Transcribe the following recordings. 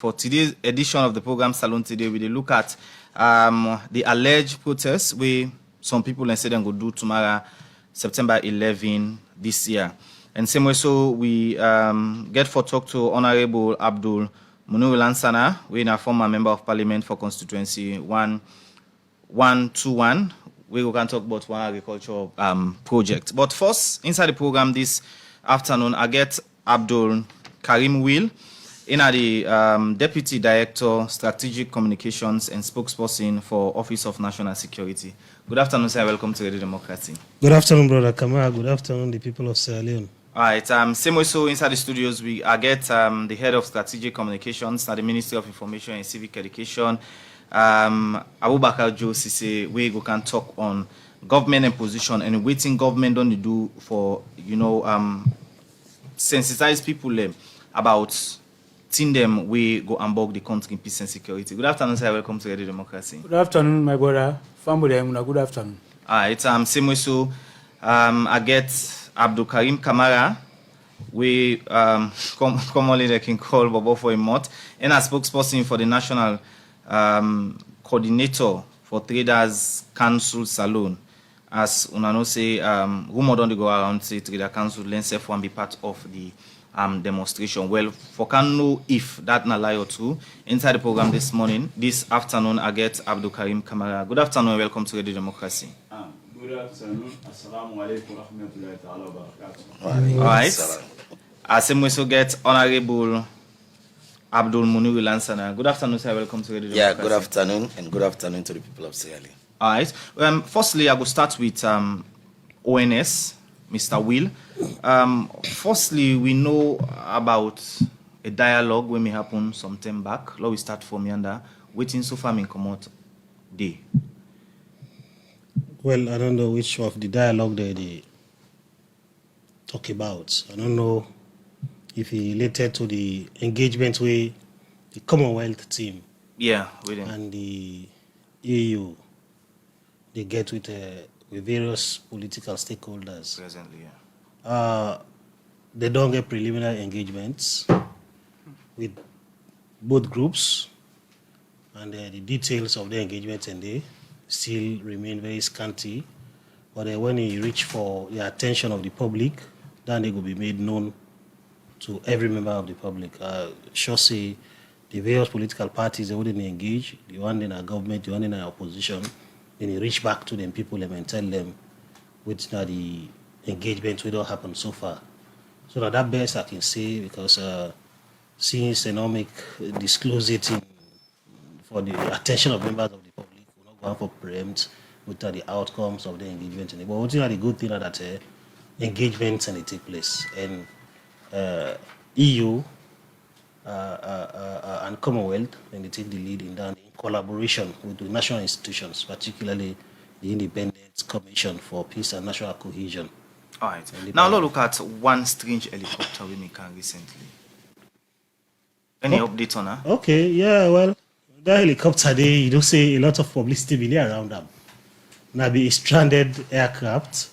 For today's edition of the program Salon Today, we will look at the alleged protests where some people say they go do tomorrow, September 11 this year. And same way, so we get for talk to Honorable Abdul Munir Lansana, we are a former member of Parliament for constituency 1121. We can talk about one agricultural project. But first, inside the program this afternoon, I get Abdul Karim Will, the Deputy Director, Strategic Communications and Spokesperson for Office of National Security. Good afternoon, sir. Welcome to Radio Democracy. Good afternoon, Brother Kamara. Good afternoon, the people of Sierra Leone. All right. Same way, so inside the studios, I get the Head of Strategic Communications at the Ministry of Information and Civic Education, Abubakar Joe Sise, we can talk on government and position and waiting government don't do for, sensitize people about seeing them we go and bog the country in peace and security. Good afternoon, sir. Welcome to Radio Democracy. Good afternoon, my brother. Family, good afternoon. All right. Same way, so I get Abdul Karim Kamara. We commonly they can call Bobo for a month, and a spokesperson for the National Coordinator for Traders Council Salon. As Unano say, rumor don't go around say Trader Council Lensef one be part of the demonstration. Well, for can know if that na lie or true. Inside the program this afternoon, I get Abdul Karim Kamara. Good afternoon and welcome to Radio Democracy. Good afternoon. Assalamu alaikum wa rahmatullahi ta'ala wa barakatuh. All right. Same way so get Honorable Abdul Munir Lansana. Good afternoon, sir. Welcome to Radio Democracy. Good afternoon and good afternoon to the people of Sierra Leone. All right. Firstly, I will start with ONS, Mr. Will. Firstly, we know about a dialogue when may happen some time back. Now we start from yonder. Waiting so far, come out day. Well, I don't know which of the dialogue they talk about. I don't know if it related to the engagement with the Commonwealth team. Yeah, and the EU they get with various political stakeholders. Presently, yeah. They don't get preliminary engagements with both groups, and the details of the engagement and they still remain very scanty. But when they reach for the attention of the public, then they will be made known to every member of the public. Sure say the various political parties, they wouldn't engage, the one in our government, the one in our opposition, then they reach back to them people and tell them which are the engagement will not happen so far. So now that best I can say, because since they not make disclose it for the attention of members of the public, we're not going for preempt what are the outcomes of the engagement. But what are the good thing that engagements and they take place. And EU and Commonwealth, and they take the lead in that in collaboration with the national institutions, particularly the Independent Commission for Peace and National Cohesion. All right. Now let's look at one strange helicopter we make recently. Any update on that? Okay, yeah, well, that helicopter there, you don't say a lot of publicity really around them. Now be a stranded aircraft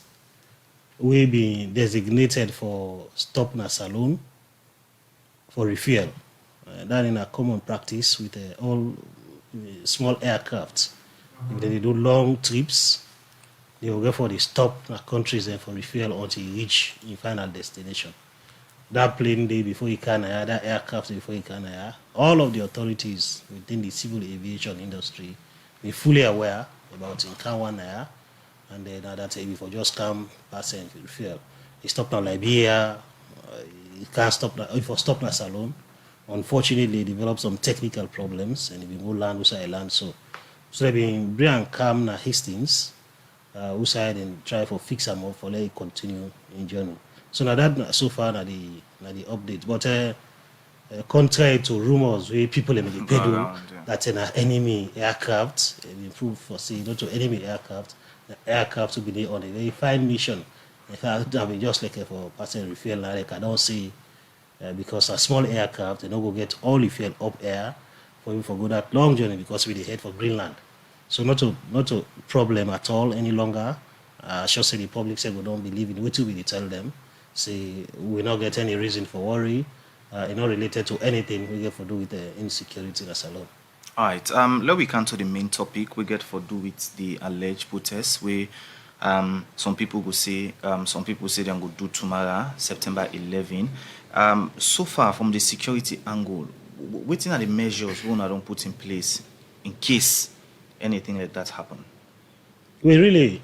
will be designated for stop na saloon for refuel. That in a common practice with all small aircraft. If they do long trips, they will go for the stop na countries and for refuel until you reach your final destination. That plane day before you can hire, that aircraft before you can hire, all of the authorities within the civil aviation industry be fully aware about in can one hire, and then that if you just come pass and refuel. You stop now Liberia, you can't stop now, if you stop na Salon, unfortunately they develop some technical problems and if you go land outside land so they been bring and calm na Hastings, outside and try for fix them up for let it continue in journey. So now that so far na the update. But contrary to rumors where people have been peddling that an enemy aircraft improve for say not to enemy aircraft, the aircraft will be there on a very fine mission. In fact, I mean just like for passing refuel now, like I don't see because a small aircraft they don't go get all refuel up air for you for go that long journey because we they head for Greenland. So not a problem at all any longer. I should say the public say we don't believe in what we tell them. Say we not get any reason for worry. It's not related to anything we get for do with insecurity in the salon. All right. Let we come to the main topic. We get for do with the alleged protests. We some people go say they go do tomorrow, September 11. So far from the security angle, what are the measures we don't put in place in case anything like that happen? We're really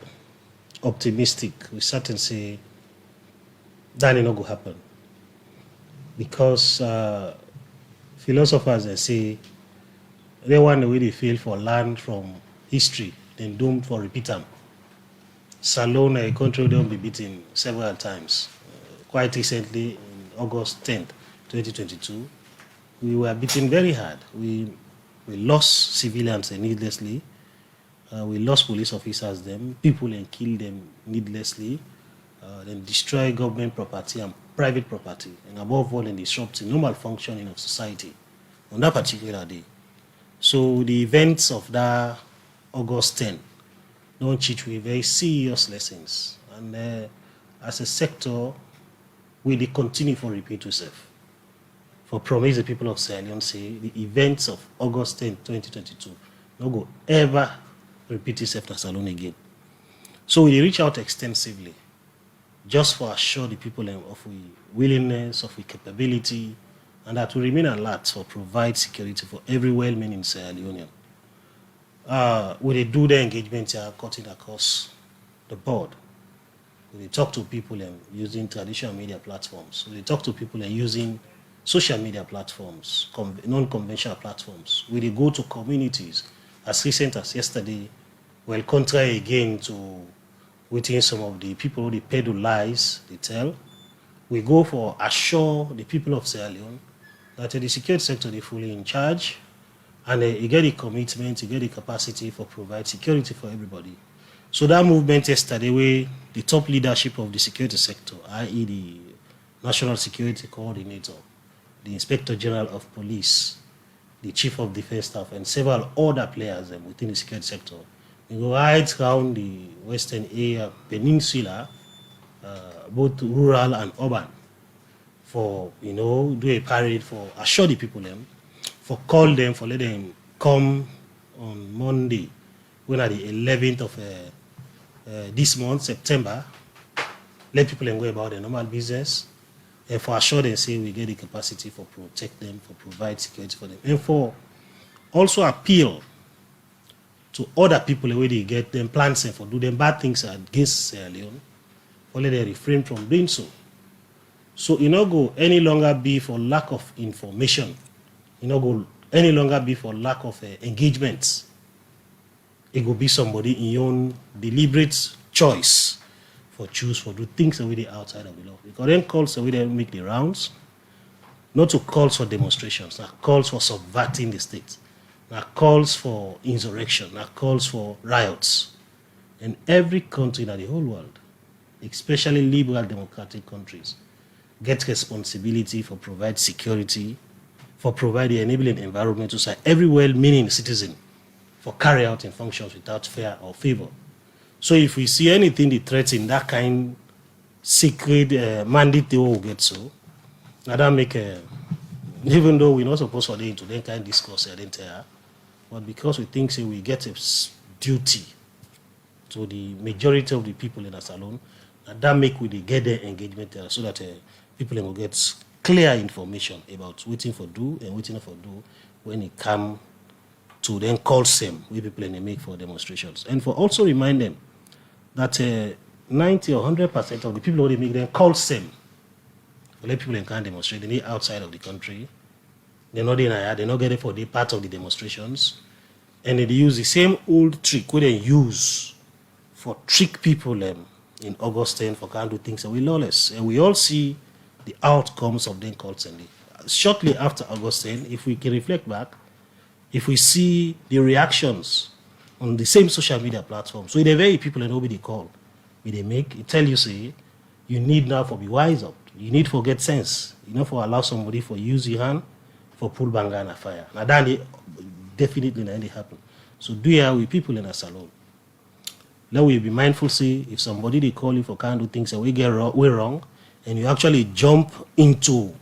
optimistic. We certainly say that it not go happen because philosophers they say they want the way they feel for learn from history, then doomed for repeat them. Salone, a country don't be beaten several times. Quite recently, in August 10th, 2022, we were beaten very hard. We lost civilians needlessly. We lost police officers, them people and killed them needlessly. Then destroy government property and private property, and above all, and disrupt the normal functioning of society on that particular day. So the events of that August 10 don't teach we very serious lessons. And as a sector, we dey continue for repeat ourselves. For promise the people of Sierra Leone say the events of August 10, 2022 no go ever repeat itself in Salone again. So we reach out extensively just for assure the people of we willingness, of we capability, and that we remain alert for provide security for every well-meaning in Sierra Leone. We dey do the engagement here, cutting across the board. We talk to people using traditional media platforms. We talk to people using social media platforms, non-conventional platforms. We go to communities as recent as yesterday. Well, contrary again to within some of the people who they peddle lies they tell. We go for assure the people of Sierra Leone that the security sector is fully in charge, and you get the commitment, you get the capacity for provide security for everybody. So that movement yesterday, where the top leadership of the security sector, i.e. the National Security Coordinator, the Inspector General of Police, the Chief of Defense Staff, and several other players within the security sector, we go right around the western area, peninsula, both rural and urban, for, do a parade, for assure the people for call them, for let them come on Monday, when at the 11th of this month, September, let people go about their normal business, and for assure them, say we get the capacity for protect them, for provide security for them, and for also appeal to other people where they get them plans and for do them bad things against Sierra Leone, only they refrain from doing so. So it not go any longer be for lack of information. It not go any longer be for lack of engagement. It will be somebody in your own deliberate choice for choose for do things the way they outside of the law. Because then calls the way they make the rounds, not to calls for demonstrations, not calls for subverting the state, not calls for insurrection, not calls for riots. And every country in the whole world, especially liberal democratic countries, get responsibility for provide security, for provide the enabling environment to say every well-meaning citizen for carry out in functions without fear or favor. So if we see anything that threatens that kind secret mandate, they will get so. Now that make even though we're not supposed to into that kind of discourse, but because we think say we get a duty to the majority of the people in the salon, and that make we get their engagement there so that people will get clear information about waiting for do and waiting for do when it come to then call them we people in make for demonstrations. And for also remind them that 90 or 100% of the people who they make them call them for let people can demonstrate, they need outside of the country. They're not in they're not getting for the part of the demonstrations. And they use the same old trick where they use for trick people in August 10 for can't do things that we lawless. And we all see the outcomes of them calls and shortly after August 10, if we can reflect back, if we see the reactions on the same social media platforms, so the very people that nobody call, they make, it tell you say, you need now for be wise up. You need for get sense. You know for allow somebody for use your hand for pull banga and a fire. Now that definitely not happen. So do here with people in a salon. Now we be mindful, see if somebody they call you for can't do things that we get wrong, and you actually jump into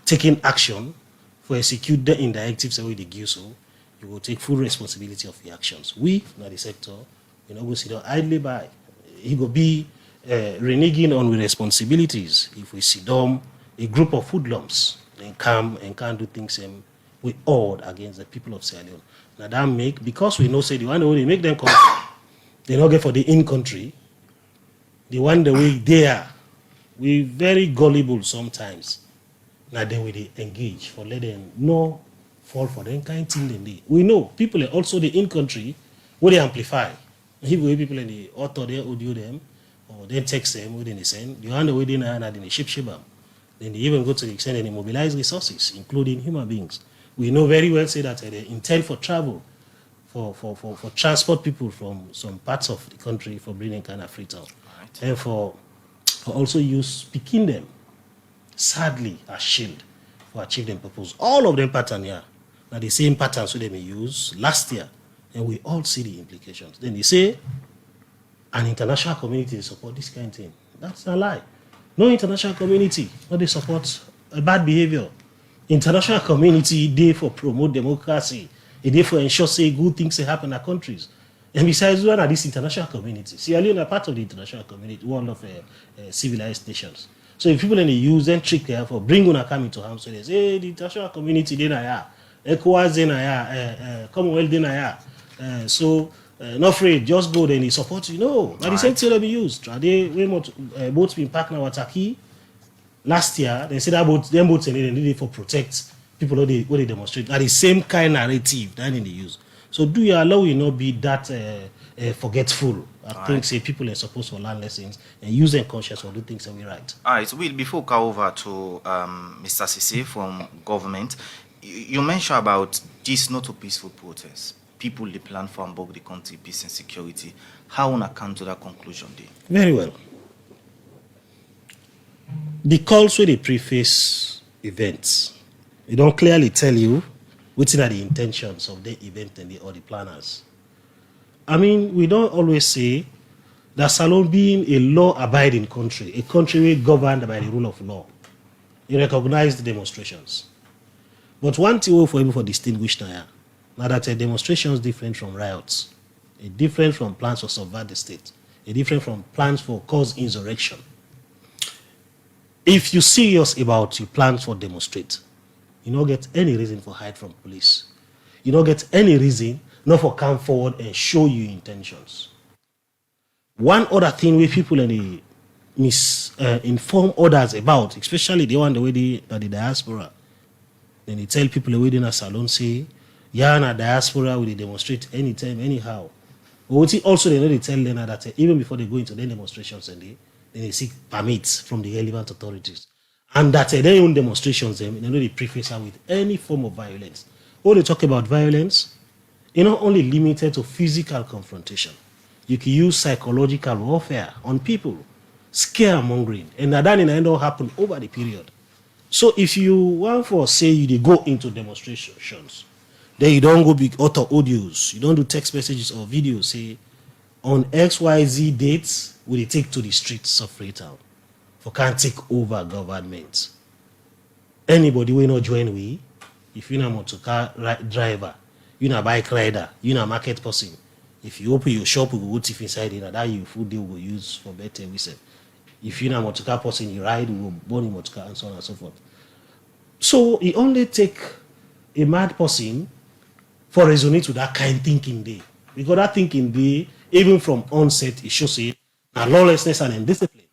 taking action for execute the directives the way they give so, you will take full responsibility of the actions. We, not the sector, we not go sit down idly by. He go be reneging on with responsibilities. If we sit down a group of hoodlums and come and can't do things we odd against the people of Sierra Leone. Now that make, because we know say the one way they make them come, they not get for the in-country, the one the way they are, we very gullible sometimes. Now then we they engage for let them know fall for them kind of thing they need. We know people are also the in-country where they amplify. If we people in the author they audio them or they text them within the send, the one the way they are in the ship them. Then they even go to the extent and they mobilize resources, including human beings. We know very well say that they intend for travel, for transport people from some parts of the country for bringing kind of Freetown. Right. And for also use picking them, sadly, as shield for achieve them purpose. All of them pattern here. Now the same patterns so they may use last year. And we all see the implications. Then they say an international community support this kind of thing. That's a lie. No international community, no they support a bad behavior. International community, they for promote democracy. They for ensure say good things happen in countries. And besides, one of this international community. Sierra Leone are part of the international community, one of civilized nations. So if people in the use and trick there for bring una come into harm, so they say, hey, the international community they na ya, ECOWAS they na ya, Commonwealth they na ya. So not afraid, just go then he support you. No, but the same thing be used. They boats been packed now Wataki. Last year, they said that them boats and they need for protect people who they demonstrate. Are the same kind of narrative that in the use. So do you allow you not be that forgetful? I think say people are supposed to learn lessons and use their conscience or do things that we right. All right, so before we go over to Mr. Sisi from government, you mentioned about this not a peaceful protest. People they plan for above the country, peace and security. How on account to that conclusion day? Very well. The calls where they preface events, they don't clearly tell you what are the intentions of the event and or the planners. I mean, we don't always say that Salone being a law-abiding country, a country governed by the rule of law, you recognize the demonstrations. But one thing we for able to distinguish now that a demonstration is different from riots, a different from plans to subvert the state, a different from plans for cause insurrection. If you're serious about your plans for demonstrate, you don't get any reason for hide from police. You don't get any reason not for come forward and show you intentions. One other thing where people inform others about, especially the one the way the diaspora, then they tell people the way in a salon say, yeah, na diaspora will they demonstrate anytime, anyhow. But also they know they tell them that even before they go into their demonstrations and they seek permits from the relevant authorities. And that their own demonstrations, they know they preface with any form of violence. When they talk about violence, it's not only limited to physical confrontation. You can use psychological warfare on people, scaremongering, and that end all happen over the period. So if you want for say you go into demonstrations, then you don't go big auto audios, you don't do text messages or videos, say on XYZ dates will they take to the streets of Freetown for can't take over government. Anybody will not join we, if you're not a motor car driver, you're not a bike rider, you're not a market person. If you open your shop, you go thief inside it, and that you food they will use for better we say. If you're not a motor car person, you ride, you will burn in motor car and so on and so forth. So it only take a mad person for resonate with that kind of thinking day. Because that thinking day, even from onset, it shows it lawlessness and indiscipline.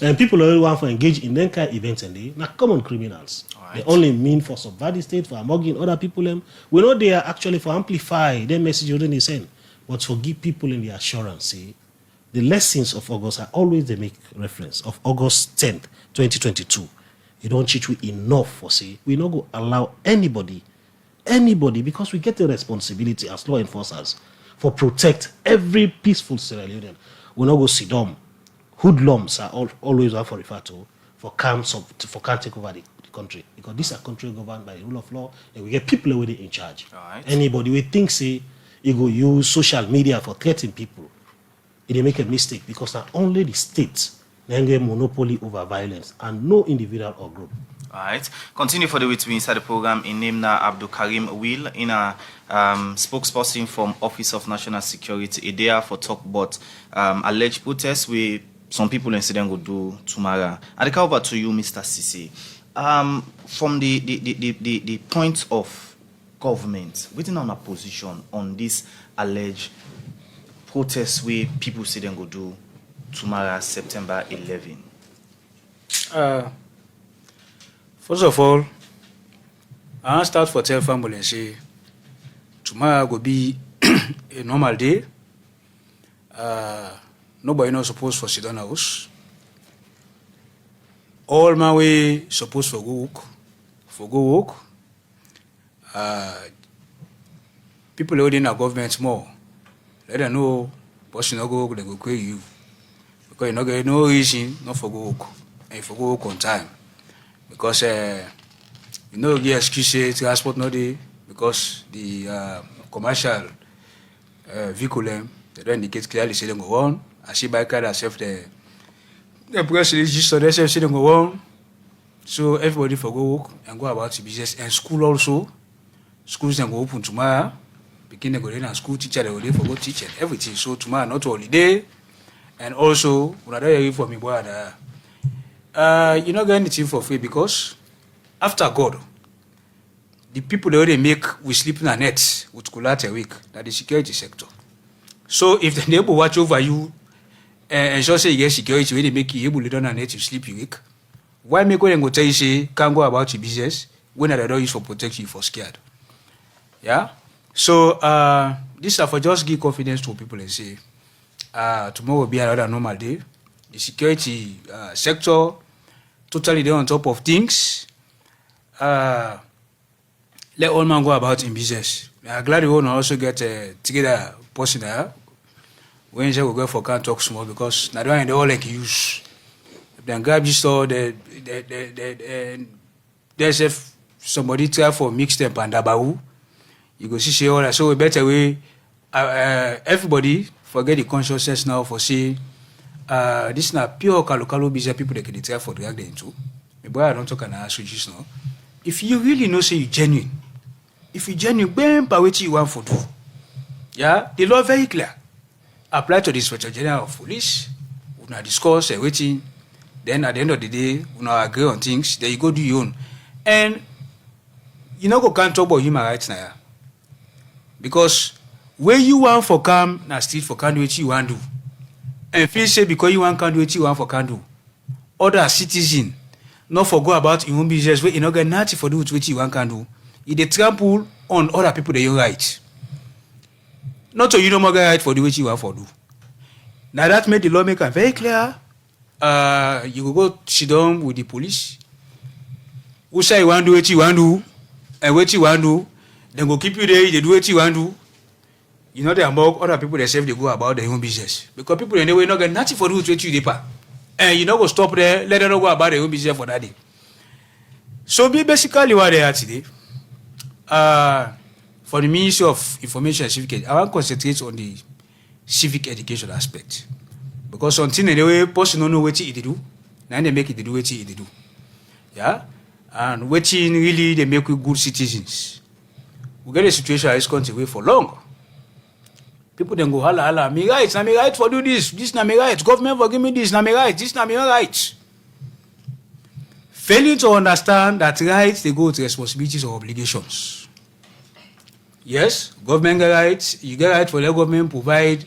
And people only want to engage in that kind of events and they now common criminals. Right. They only mean for subvert the state, for mugging other people. We know they are actually for amplify their message within the same, but for give people in the assurance. See, the lessons of August are always they make reference of August 10th, 2022. You don't cheat we enough for say we not go allow anybody, because we get the responsibility as law enforcers for protect every peaceful Sierra Leonean. We not go sit down. Hoodlums are always one for refer to for can't take over the country, because this is a country governed by the rule of law and we get people already in charge. Right. Anybody we think say you go use social media for threatening people, they make a mistake, because not only the state then get monopoly over violence and no individual or group. Right. Continue for the with me inside the program in name na Abdul Karim Will in a spokesperson from Office of National Security. A day for talk about alleged protests with some people in Sudan will do tomorrow. I come over to you, Mr. Sisi. From the point of government, waiting on a position on this alleged protests where people say they go do tomorrow, September 11. First of all, I want to start for tell family and say tomorrow will be a normal day. Nobody not supposed for sit down house. All my way supposed for go work. People holding our government more. Let them know person not go work, they go query you. Because you not get no reason not for go work. And for go work on time. Because you know the excuse transport not there because the commercial vehicle they don't indicate clearly say they go on. I see by car themselves the press register they say they go on. So everybody for go work and go about the business and school also. Schools then go open tomorrow. Begin to go in and school teacher they go there for go teach and everything. So tomorrow not holiday. And also when I hear for me boy you not get anything for free because after God, the people they already make we sleep in a net with collate a week, that the security sector. So if the neighbor watch over you and just say you get security, when they make you able to do a net to sleep a week, why make when go tell you say can't go about your business when they don't use for protect you for scared? Yeah? So this is for just give confidence to people and say tomorrow will be another normal day. The security sector totally there on top of things. Let all man go about in business. I'm glad you want to also get together person there. When you go for can't talk small because now they all like use. If they grab this store, there's if somebody try for mix them and dabawu, you go see all that. So a better way. Everybody forget the consciousness now for say. This is not pure Kalokalo business people that can try for drag them into. But I don't talk an association now. If you really know say you genuine, if you genuine, when by what you want for do, yeah, the law very clear. Apply to the Inspector General of Police, we now discuss waiting. Then at the end of the day, we now agree on things. Then you go do your own, and you know go can't talk about human rights now, because where you want for come, now street for can do what you want do. And feel say because you want can do what you want for can do. Other citizen not for go about your own business where you not get nothing for do what you want can do. You dey trample on other people that you right. Not so you don't more get right for the way you want for do. Now that made the lawmaker very clear. You go sit down with the police. Who say you want to do what you want to do and what you want to do, then go keep you there, they do what you want to do. You know, they among other people themselves, they go about their own business. Because people anyway not get nothing for do with you deeper. And you know go stop there, let them go about their own business for that day. So basically what they are today, for the Ministry of Information and Civic Education, I want to concentrate on the civic education aspect. Because something anyway, person don't know what they do, now they make it do what they do. Yeah? And what really they make with good citizens. We get a situation in this country way for long. People then go holla, me right for do this na me right, government for give me this na me right, this na me right. Failing to understand that rights they go with responsibilities or obligations. Yes, government get rights, you get right for the government provide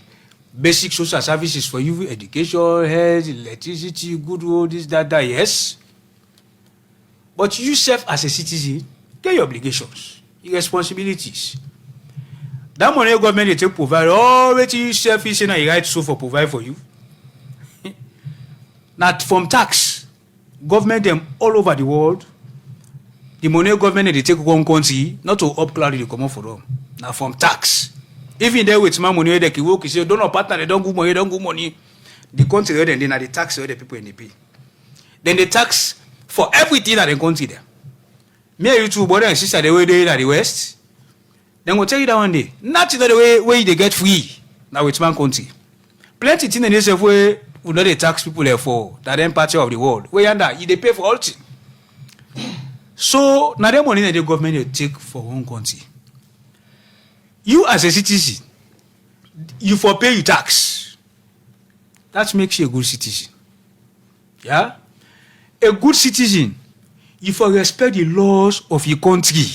basic social services for you, education, health, electricity, good road, this, that, yes. But you self as a citizen, get your obligations, your responsibilities. That money government they take provide all what you self is saying right so for provide for you. Not from tax. Government them all over the world. The money government they take one country, not to upcloud they come out for them. Now from tax. Even there with my money they can work, you say don't partner, they don't go money. The country then they tax the people in the pay. Then they tax for everything that they country there. Me and you two brother and sister the way they at the West. Then we'll tell you that one day. Not in the way where they get free. Now it's man country. Plenty things in this way we know they tax people there for that then part of the world. Where under they pay for all things. So now the money that the government they take for one country. You as a citizen, you for pay your tax. That makes you a good citizen. Yeah? A good citizen, you for respect the laws of your country.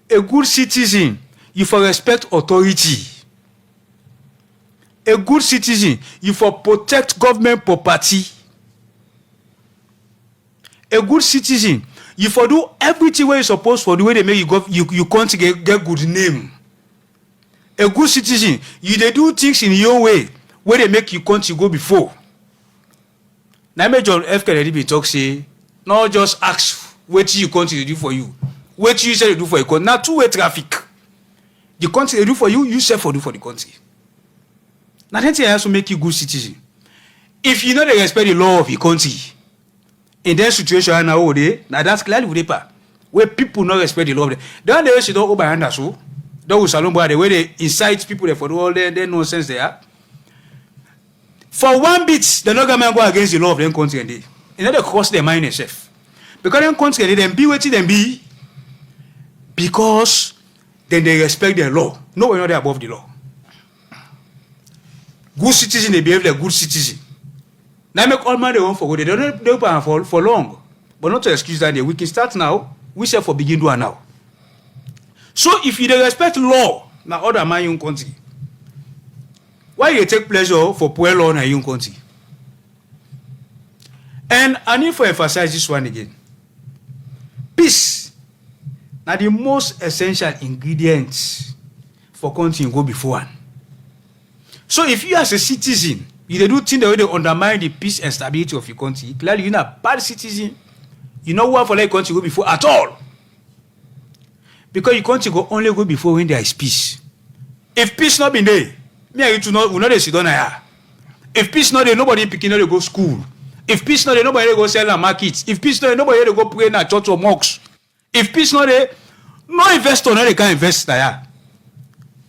A good citizen, you for respect authority. A good citizen, you for protect government property. A good citizen, you for do everything where you supposed for the way they make you country get good name. A good citizen, you they do things in your way where they make you country go before. Now Major F. Kennedy be talk say, not just ask what you country they do for you. What you say they do for your country. Now two-way traffic. The country they do for you, you say for do for the country. Now that thing also make you good citizen. If you know they respect the law of your country, in that situation now that's clearly with paper where people not respect the law of them. Then they should don't go by hand so. That was salon by the way they incite people there for all their nonsense there. For one bit, the no government go against the law of them country and they. You know they cross their mind itself. Because them country they them be what them be. Because then they respect their law. No one know they above the law. Good citizen, they behave like good citizen. Now make all man they want for good. They don't for long. But not to excuse that day. We can start now. We say for begin do now. So if you respect law, now other man in country. Why you take pleasure for poor law in your country? And I need to emphasize this one again. Peace. Now the most essential ingredients for country go before one. So if you as a citizen, you do things the way they undermine the peace and stability of your country, clearly you're not a bad citizen. You know what for like country go before at all. Because your country go only go before when there is peace. If peace not been there, me and you two will not sit down here. If peace not there, nobody picking not go school. If peace not there, nobody go sell a market. If peace not there, nobody go pray in a church or mosque. If peace not there, no investor no they can invest there.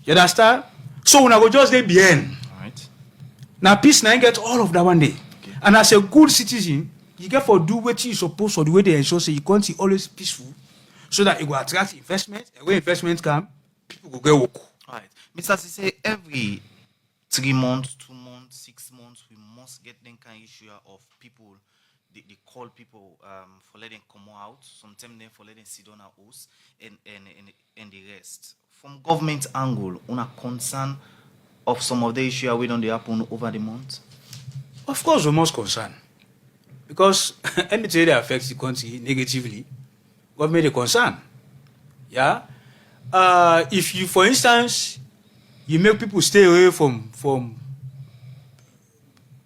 You understand? So when I go just there behind. Right. Now peace now get all of that one day. Okay. And as a good citizen, you get for do what you supposed to the way they ensure say your country always peaceful, so that it will attract investment. And when investment come, people will get work. All right. Mr. Sise, every 3 months, 2 months, 6 months, we must get them kind of issue of people. They call people for letting come out. Sometimes they for letting sit on our house and the rest. From government angle, on a concern of some of the issues we don't happen over the month. Of course, we must concern, because anything that affects the country negatively, government is concerned. Yeah. If you, for instance, you make people stay away from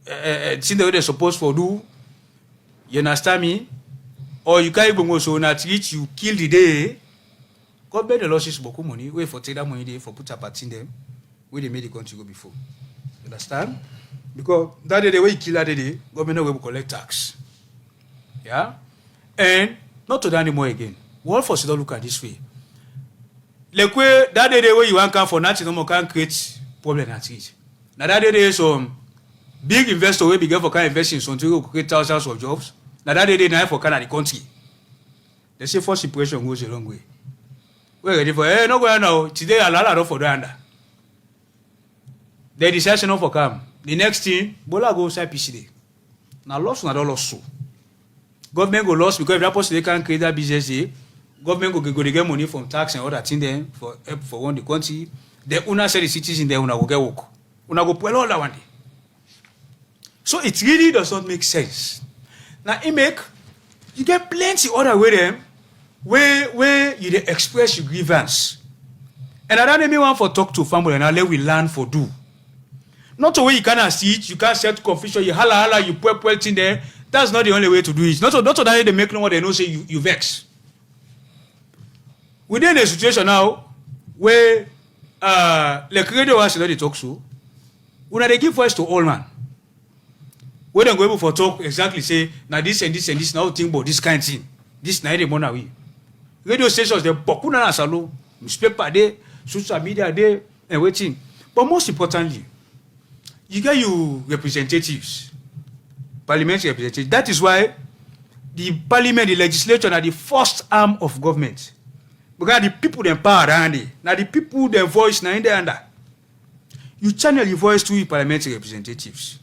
things that they're supposed to do, you understand me? Or you can't even go so not reach you kill the day. Government losses beaucoup money. Wait for take that money there for put a part in them where they made the country go before. You understand? Because that day the way you kill that day, government will collect tax. Yeah? And not to that anymore again. World Force don't look at this way. Like where that day the way you want come for nothing no more can create problem at it. Now that day there is some big investor will be get for can invest in something to create thousands of jobs. Now that day they now for Canada the country. They say force separation goes a long way. We're ready for no go now. Today a lot of for the under. They decide not for come. The next thing, Bola go inside PCD. Now loss not all loss so. Government go loss because if that person they can create that business here, government go get money from tax and other things then for one the country. The una say the citizens there una go get work. Una go pull all that one day. So it really does not make sense. Now you get plenty other way them where you express your grievance. And I don't want for talk to family and I let we learn for do. Not the way you cannot see it, you can't set confusion, you holla, you pull in there. That's not the only way to do it. Not so that they make no more they know say you vex. Within a situation now where like radio was they talk so, when they give voice to all man. When they go able for talk exactly say now this and this and this now think about this kind of thing. This night they wanna we. Radio stations they boku na salo, newspaper day, social media day and waiting. But most importantly, you get your representatives, parliamentary representatives. That is why the parliament, the legislature, are the first arm of government. Because the people them power around it. Now the people their voice now in the under. You channel your voice to your parliamentary representatives.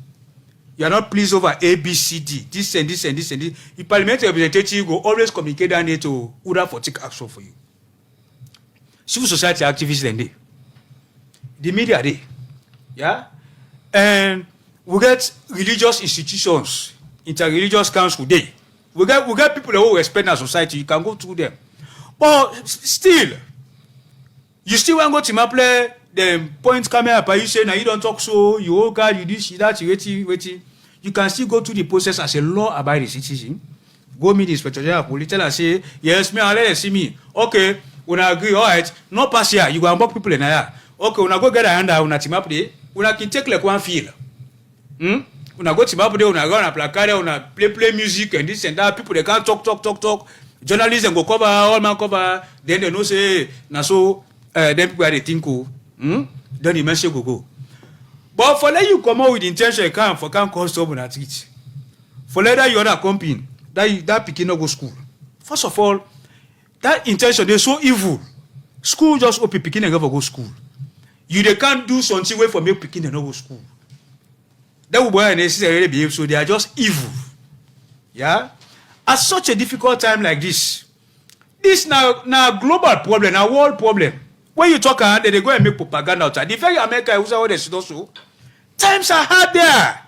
You are not pleased over A, B, C, D, this and this and this and this. The parliamentary representative will always communicate down there to order for take action for you. Civil society activists then they. The media they. Yeah? And we get religious institutions, inter-religious council they. We get people who respect our society, you can go through them. But still, you still want to go to play the point camera up, you say, now you don't talk so, you all God, you this, you that, you waiting. You can still go through the process as a law-abiding citizen. Go meet the inspector general of police, tell and say, yes, me, I'll let you see me. Okay, when I agree, all right, no pass here, you go and walk people in here. Okay, when I go get a hand out, when I team up there, when I can take like one feel. When I go team up there, when I go on a placard, when I play music and this and that, people they can't talk. Journalists and go cover, all man cover, then they know say, na so, then people they think, then the message go. But for let you come out with intention, you can't cause trouble at it. For let that you other company, that picking not go school. First of all, that intention, they're so evil. School just open picking and never go school. They can't do something way for make picking and not go school. That will boy necessarily behave, so they are just evil. Yeah? At such a difficult time like this now global problem, now world problem. When you talk around, they go and make propaganda outside. The very America who's what they should also. Times are hard there.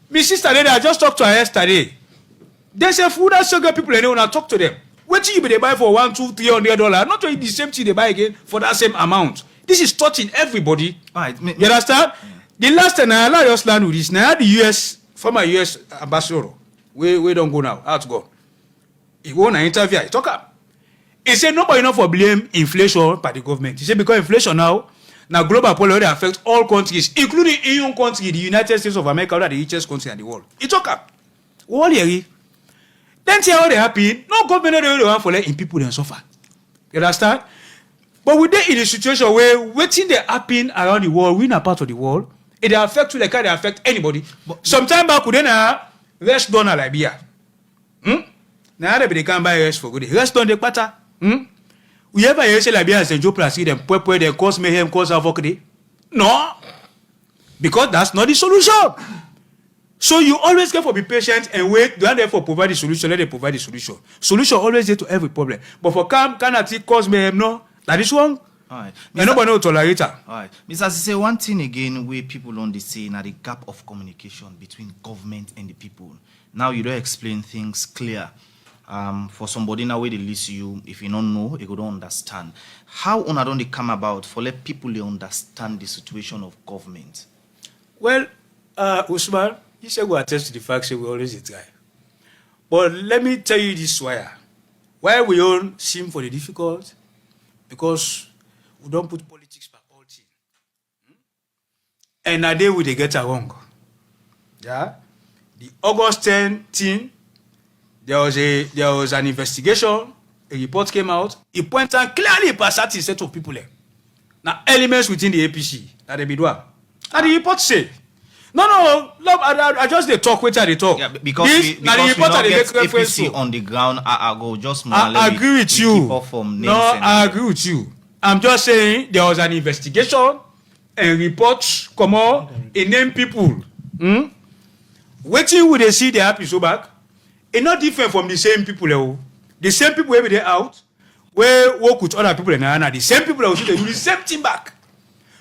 My sister, I just talked to her yesterday. There's a food that sugar people and they want to talk to them. What you they buy for $100, $200, $300? Not only the same thing they buy again for that same amount. This is touching everybody. Right. You understand? The last time I allow us land with this. Now the former US ambassador, we don't go now. Out go. He won an interview. He talk up. He said nobody enough for blame inflation by the government. He said because inflation now global policy affects all countries, including EU country, the United States of America, the richest country in the world. He talk up. All here. Then see how they happen. No government don't want for letting people then suffer. You understand? But we they in a situation where waiting they happen around the world, we in a part of the world, it affect you like they affect anybody. But sometime back we then rest done a Libya. Now they can't buy rest for good. Rest done the patter. We ever hear say Libya and St. Joe Placid and Pwepwe they cause mayhem, cause havoc? No. Because that's not the solution. So you always get for be patient and wait. Don't therefore provide the solution. Let them provide the solution. Solution always there to every problem. But for cannot cause mayhem, no. That is wrong. All right. And nobody will tolerate her. All right. Mr. Say one thing again where people don't say now the gap of communication between government and the people. Now you don't explain things clear. For somebody now where they listen you, if you don't know, you don't understand. How don't they come about for let people understand the situation of government? Well, Usman, you said we attest to the fact that we always try. But let me tell you this why we all seem for the difficult, because we don't put politics for all things. And a day we they get it wrong. Yeah? The August 10 thing, there was an investigation, a report came out, it pointed out clearly a certain set of people there. Now, elements within the APC that they be doing. And the report say, no, I just they talk, wait till they talk. Yeah, because we don't get APC on the ground, I go just more. I agree with you. I agree with you. I'm just saying there was an investigation and reports come out, and name people. Waiting would they see the happy so back? It's not different from the same people. The same people every day out, where work with other people and the same people also they do the same thing back.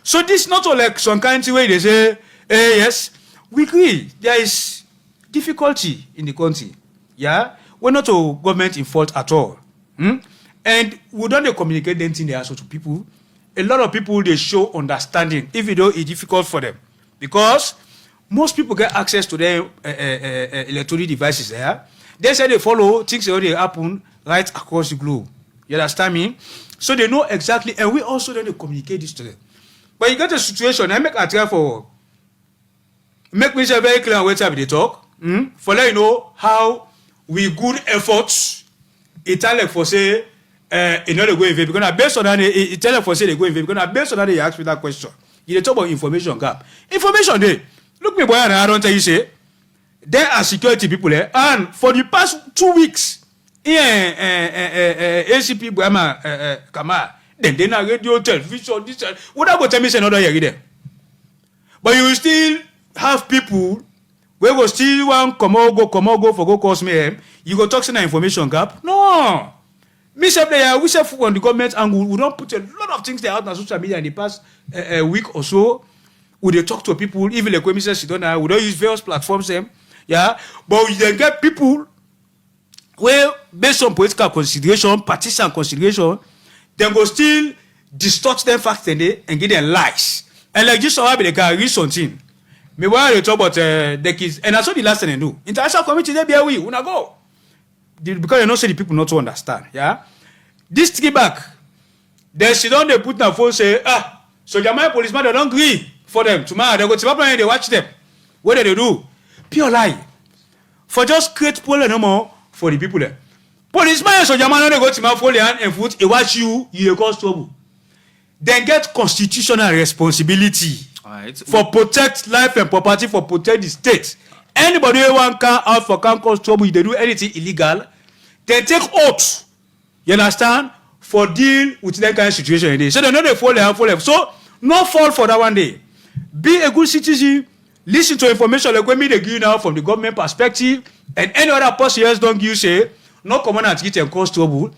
So this is not all like some kind of way they say, yes, we agree. There is difficulty in the country. Yeah, we're not a government in fault at all. And we don't communicate anything they ask to people. A lot of people they show understanding, even though it's difficult for them, because most people get access to their electronic devices there. They say they follow things that already happen right across the globe. You understand me? So they know exactly, and we also don't communicate this to them. But you get a situation, I make a try for make me say very clear on what time they talk. For let you know how we good efforts Italian for say in order to go in vain. Because based on that, Italian for say they go in vain. Because based on that, they ask me that question. You talk about information gap. Information day. Look me boy and I don't tell you say There are security people there, and for the past 2 weeks, ACP Brahma Kama, then they now radio, television, this, what I go tell me say another year there. But you will still have people where go still want come on go for go cause me. You go talk to information gap. No. Me say there, we say from the government angle, we don't put a lot of things there out on social media in the past week or so. We they talk to people, even like when we say we don't use various platforms them. Yeah, but we then get people where based on political consideration, partisan consideration, then go still distort them facts and give them lies. And like this, they can read something. Me why they talk about the kids, and I saw the last thing they do. International community they be we una go because you know say the people not to understand. Yeah, this three back, then she don't they put na phone say so Jamaica policeman they don't agree for them tomorrow they go to and they watch them. What do they do? Pure lie. For just create problem no more for the people there. Policeman so Jamaica they go to my phone and foot they watch you cause trouble. Then get constitutional responsibility for protect life and property, for protect the state. Anybody who want car out for can cause trouble, they do anything illegal, they take oath. You understand? For deal with that kind of situation. So they know they fall there. So no fall for that one day. Be a good citizen. Listen to information like when me they give you now from the government perspective, and any other person else don't give you say no common at it and cause trouble.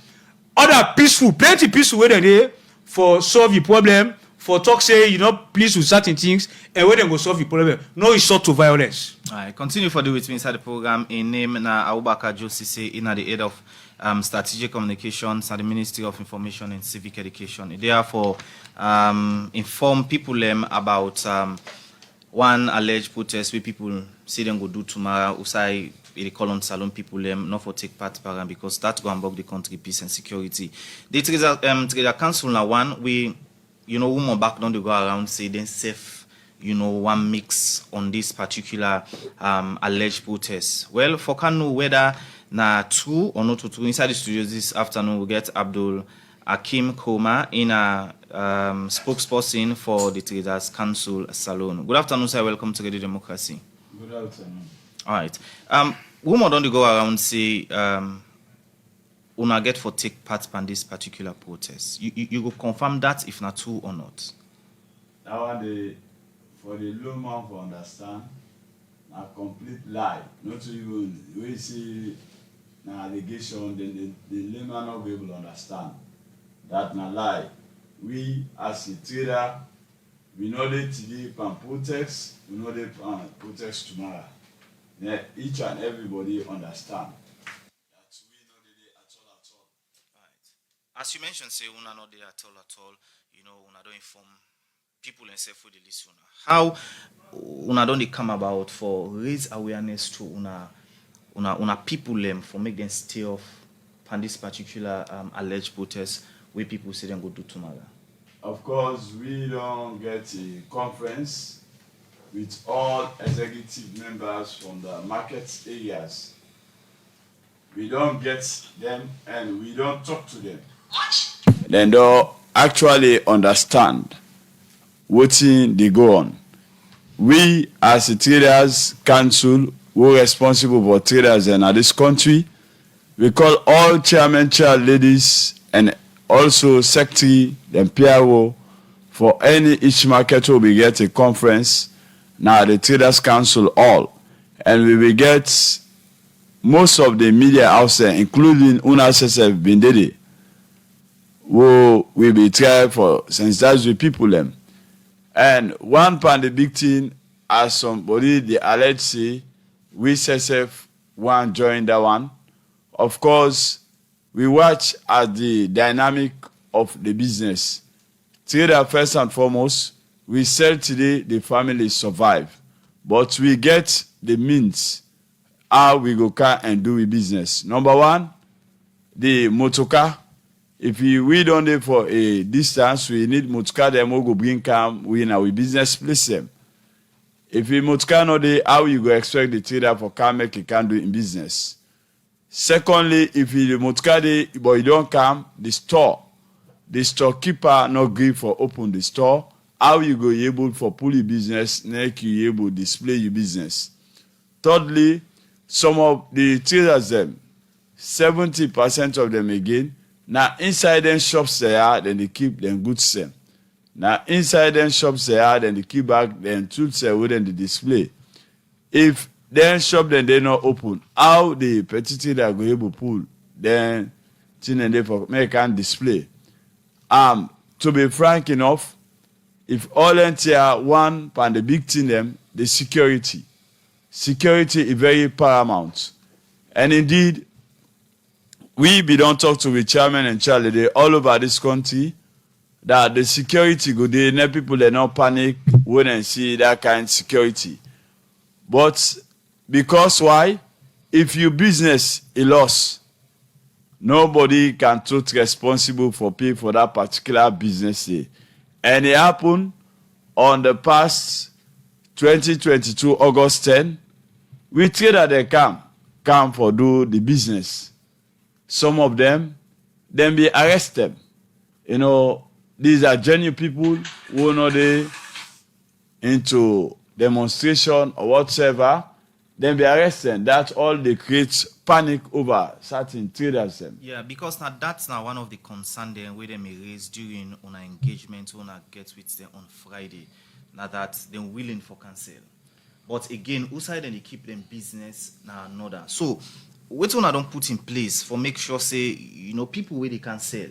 Other peaceful, plenty peaceful way than they for solve the problem, for talk say you not pleased with certain things, and when they go solve the problem, no resort to violence. Alright, continue for the with me inside the program. In name na Abubakar Josise in the head of strategic communications at the Ministry of Information and Civic Education. Therefore, inform people about one alleged protest where people say them go do tomorrow. Usai they call on Salon people not for take part program because that go unblock the country peace and security. The Trader Council now one we woman back down they go around say then safe one mix on this particular alleged protest. Well, for can know whether na true or not true. Inside the studios this afternoon we get Abdul Akim Koma in a spokesperson for the Traders Council Salon. Good afternoon, sir. Welcome to Radio Democracy. Good afternoon. All right. Women don't go around say una get for take part in this particular protest. You will confirm that if not true or not. That one for the low man to understand a complete lie. Not even we see an allegation, then the layman not be able to understand that na lie. We as a trader, we know that today can protest, we know that protest tomorrow. Then each and everybody understand that we know that at all. Right. As you mentioned, say una not there at all. Una don't inform people and say for the listener. How una don't come about for raise awareness to una people for make them stay off on this particular alleged protest where people say them go do tomorrow? Of course, we don't get a conference with all executive members from the market areas. We don't get them and we don't talk to them. Then they actually understand what they go on. We as a traders council, we're responsible for traders in this country. We call all chairman, chair ladies, and also secretary, then PRO, for each market will be get a conference. Now the Traders Council all, and we will get most of the media outside, including UNASSF Bindede, who will be trying for sensitize the people them. And one part the big thing, as somebody the alleged say, we SSF want join that one. Of course, we watch at the dynamic of the business. Trader first and foremost, we sell today, the family survive. But we get the means how we go car and do the business. Number one, the motorcar. If we don't do for a distance, we need motorcar, them we go bring come, we in our business place them. If we motorcar not there, how you go expect the trader for car make he can do in business? Secondly, if you motorcar there, but you don't come, the storekeeper not agree for open the store. How you go able for pull your business, make you able display your business. thirdly, some of the traders them, 70% of them again, now inside them shops they are, then they keep them goods them. Now inside them shops they are, then they keep back them tools they wouldn't the display. If then shop then they not open, how the petty trader go able pull, then thing and they for make and display. To be frank enough, if all entire one and the big thing them, the security. Security is very paramount. And indeed, we don't talk to the chairman and Charlie they all over this country that the security go there, and people they not panic when they see that kind of security. But because why? If your business is lost, nobody can take responsible for pay for that particular business day. And it happened on the past 2022 August 10. We trader they come for do the business. Some of them, then be arrested. You know, these are genuine people who know they into demonstration or whatsoever. Then be arrested. That's all they create panic over certain traders. Them. Yeah, because now that's now one of the concerns them where they may raise during on our engagement when I get with them on Friday. Now that they're willing for cancel. But again, outside then they keep them business now another. So what one I don't put in place for make sure say people where they can sell,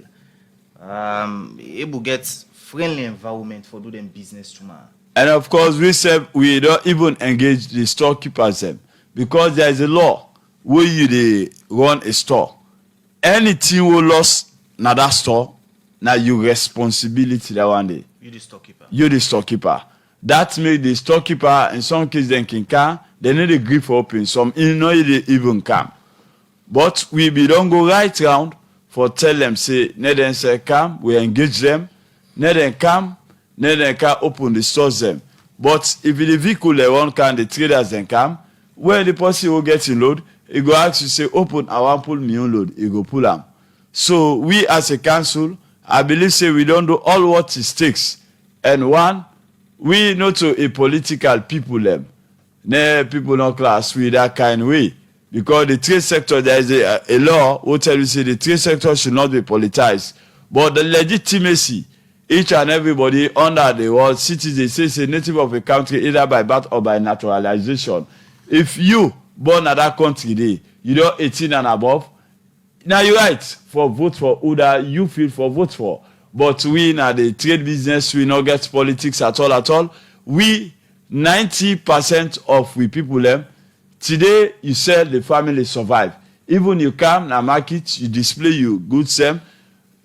able get friendly environment for do them business tomorrow. And of course, we said we don't even engage the storekeepers them because there is a law where you they run a store. Anything we lost na that store, now your responsibility that one day. You the storekeeper. You the storekeeper. That make the storekeeper in some cases then can come. They need a grip for open. Some they even come. But we don't go right round for tell them say, let them say come, we engage them, let them come. Then they can open the stores them. But if the vehicle they want can the traders then come, where the person will get in load, he go ask you say open I want pull me on load, he go pull them. So we as a council, I believe say we don't do all what it takes. And one, we not to a political people them. Ne people not class with that kind of way. Because the trade sector there is a law who tell you say the trade sector should not be politicized. But the legitimacy each and everybody under the world citizens is a native of a country either by birth or by naturalization. If you born at that country day, you don't 18 and above, now you right for vote for who that you feel for vote for. But we in the trade business, we not get politics at all. We 90% of we people them today you sell the family survive. Even you come na market, you display your goods them,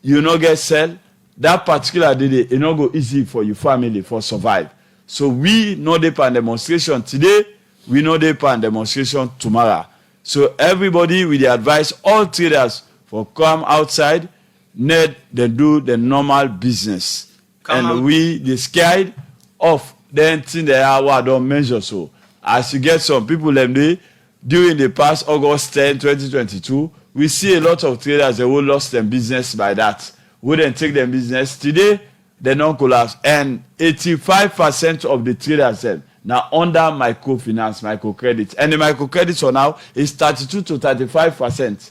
you not get sell. That particular day, it not go easy for your family for survive. So we know they pan demonstration today, we know they pan demonstration tomorrow. So everybody with the advice, all traders for come outside, need they do the normal business. We the scared of the thing they are don't measure so. As you get some people them day, during the past August 10, 2022, we see a lot of traders that will lost their business by that. Wouldn't take their business today, they don't collapse. And 85% of the traders now under microfinance, microcredit. And the microcredit for now is 32 to 35%.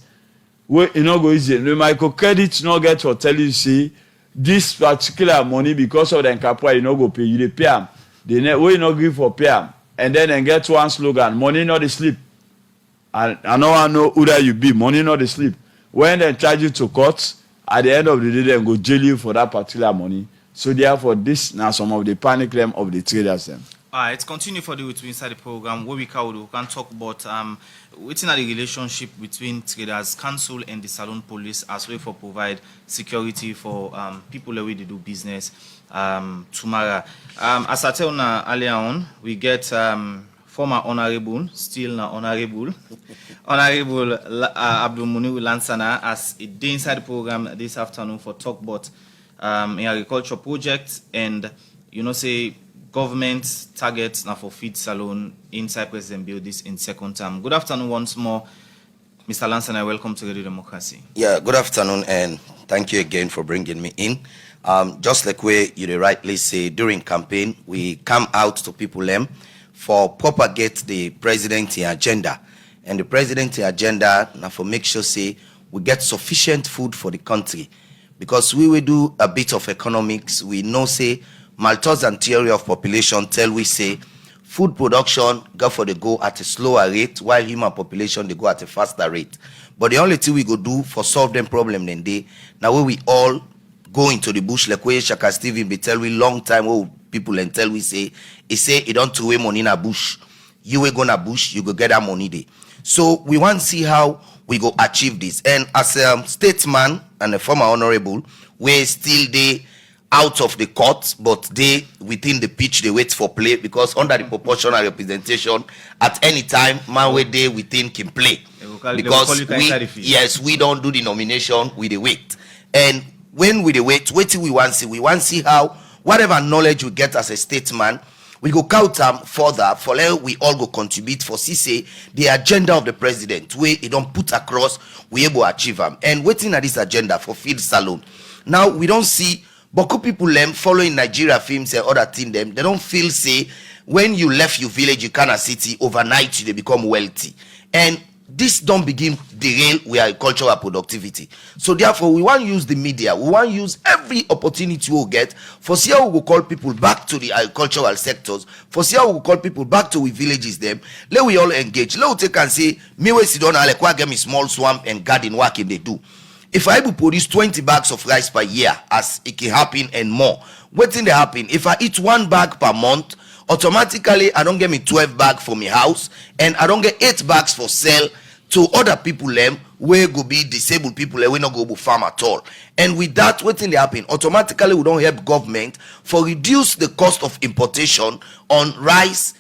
Where you know go easy. The microcredit not get to tell you see this particular money because of the capital you not go pay. You pay them. They you not give for pay them. And then they get one slogan, money not the sleep. And I know who that you be, money not the sleep. When they charge you to court, at the end of the day, they go jail you for that particular money. So therefore, this now some of the panic claim of the traders. It's continue for the inside the program where we can talk about within the relationship between traders, council, and the Salone Police as well for provide security for people that we do business tomorrow. As I tell now earlier on, we get former honorable, still now honorable, Honorable Abdul Munir Lansana as a day inside the program this afternoon for talk about in agriculture project and say government targets now for feed salon inside President Bill this in second term. Good afternoon once more, Mr. Lansana. Welcome to Radio Democracy. Yeah, good afternoon and thank you again for bringing me in. Just like where you rightly say, during campaign we come out to people for propagate the president's agenda. And the president's agenda now for make sure say we get sufficient food for the country. Because we will do a bit of economics, we know say Malthus and theory of population tell we say food production go at a slower rate while human population they go at a faster rate. But the only thing we go do for solve them problem then they now when we all go into the bush like where Shaka Steven be tell we long time what people and tell we say it don't throw away money in a bush. You will go in a bush, you go get that money there. So we want to see how we go achieve this. And as a statesman and a former honorable, we still they out of the court, but they within the pitch they wait for play because under the proportional representation at any time man where they within can play. Because we don't do the nomination, we the wait. And when we the wait till we want to see how whatever knowledge we get as a statesman, we go count them further for we all go contribute for say the agenda of the president where he don't put across we able to achieve them. And waiting at this agenda for field salon. Now we don't see Boko people following Nigeria films and other things them, they don't feel say when you left your village, you kind of city overnight they become wealthy. And this don't begin derail with agricultural productivity. So therefore, we want to use the media. We want to use every opportunity we'll get for see how we will call people back to the agricultural sectors. For see how we will call people back to we villages them. Let we all engage. Let we take and say, me we sit down like get me small swamp and garden work in they do. If I able produce 20 bags of rice per year, as it can happen and more, what thing they happen? If I eat 1 bag per month, automatically I don't get me 12 bags for my house and I don't get 8 bags for sale to other people where go be disabled people we not go to farm at all. And with that, what thing they happen? Automatically we don't help government for reduce the cost of importation on rice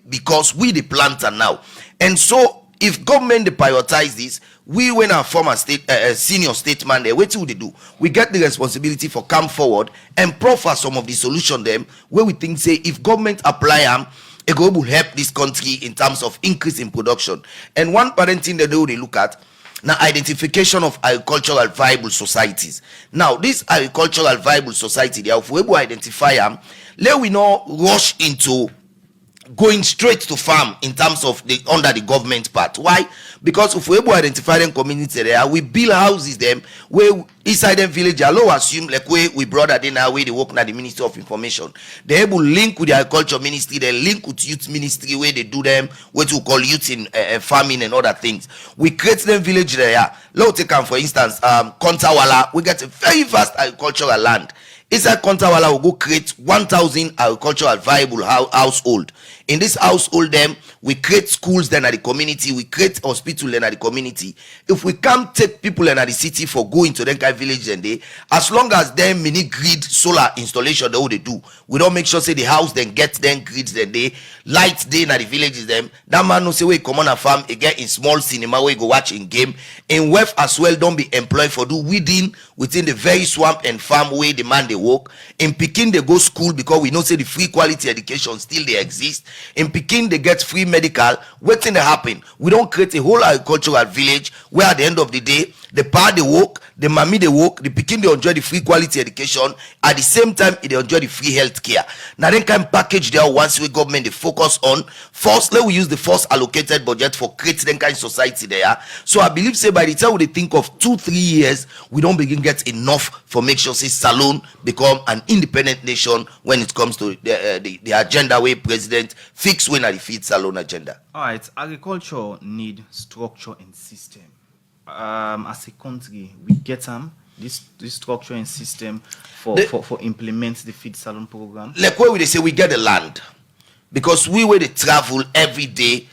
because we the planter now. And so if government they prioritize this, we when our former senior statesman there, what would they do? We get the responsibility for come forward and proffer some of the solution them where we think say if government apply them, it will help this country in terms of increase in production. And one parent thing they look at now identification of agricultural viable societies. Now this agricultural viable society, if we able identify them, let we not rush into going straight to farm in terms of the under the government part. Why? Because if we able identify them community there, we build houses them where inside them village allow assume like we brother they now where they work na the Ministry of Information. They able link with the agriculture ministry, they link with youth ministry where they do them what we call youth in farming and other things. We create them village there. Let's take for instance Kontawala, we get a very vast agricultural land. Inside Kontawala, we go create 1,000 agricultural viable household. In this household, them we create schools then at the community, we create hospital then at the community. If we can't take people in the city for going to them kind of village and they, as long as them mini grid solar installation they do, we don't make sure say the house then get them grids then they light day in the villages them. That man no say we come on a farm again in small cinema where you go watch in game. In West as well, don't be employed for do within the very swamp and farm way the man they work. In Peking they go school because we know say the free quality education still they exist. In Peking they get free medical. What thing they happen? We don't create a whole agricultural village where at the end of the day the pa they work, the mommy they work, the Peking they enjoy the free quality education at the same time they enjoy the free health care. Now then can package there once we government they focus on first let we use the first allocated budget for creating them kind of society there. So I believe say by the time we think of 2-3 years we don't begin get enough for make sure say Salone become an independent nation when it comes to the agenda where president fix when I defeat Salone agenda. All right, agriculture need structure and system. As a country, we get this structure and system for implement the feed salon program. Like where they say we get the land because we where they travel every day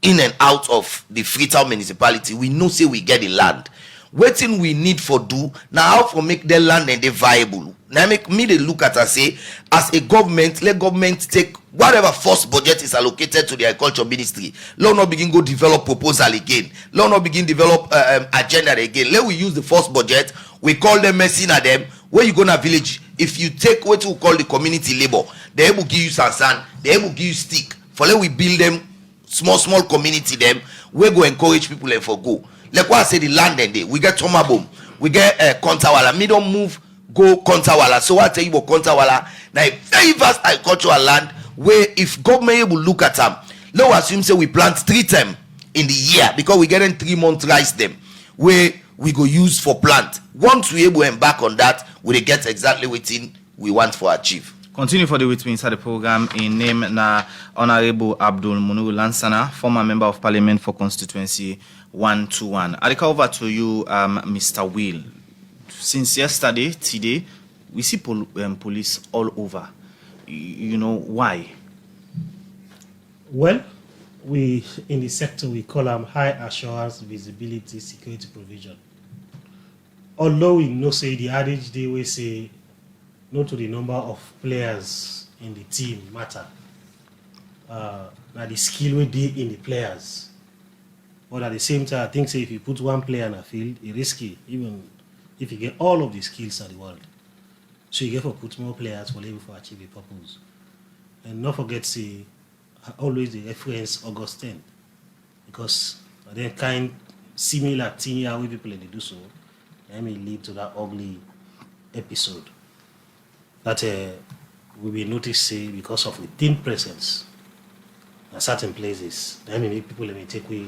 in and out of the Freetown municipality. We know say we get the land. Waiting we need for do now how for make the land and they viable. Now make me they look at and say as a government, let government take whatever first budget is allocated to the agriculture ministry. Let not begin go develop proposal again. Let not begin develop agenda again. Let we use the first budget. We call them messing at them. Where you gonna village? If you take what we call the community labor, they able give you sand, they able give you stick. For let we build them small community them. We go encourage people and for go. Like what I say the land and day we get Tomabom, we get Kontawala. Me don't move go Kontawala. So I tell you about Kontawala. Now a very vast agricultural land where if government will look at them, let's assume say we plant 3 times in the year because we getting 3 months rice them where we go use for plant. Once we able to embark on that, we get exactly what we want for achieve. Continue for the with me inside the program in name na Honorable Abdul Munuru Lansana, former member of Parliament for constituency 121. I call over to you, Mr. Will. Since yesterday, today, we see police all over. You know why? Well, we in the sector we call them high assurance visibility security provision. Although we know say the adage they will say no to the number of players in the team matter. Now the skill will be in the players. But at the same time, I think say if you put one player in a field, it's risky, even if you get all of the skills of the world. So you get to put more players for able to achieve a purpose. And not forget say always the reference August 10th. Because they kind similar thing how people they do so, that may lead to that ugly episode. That will be noticed say because of the thin presence in certain places, that may make people may take away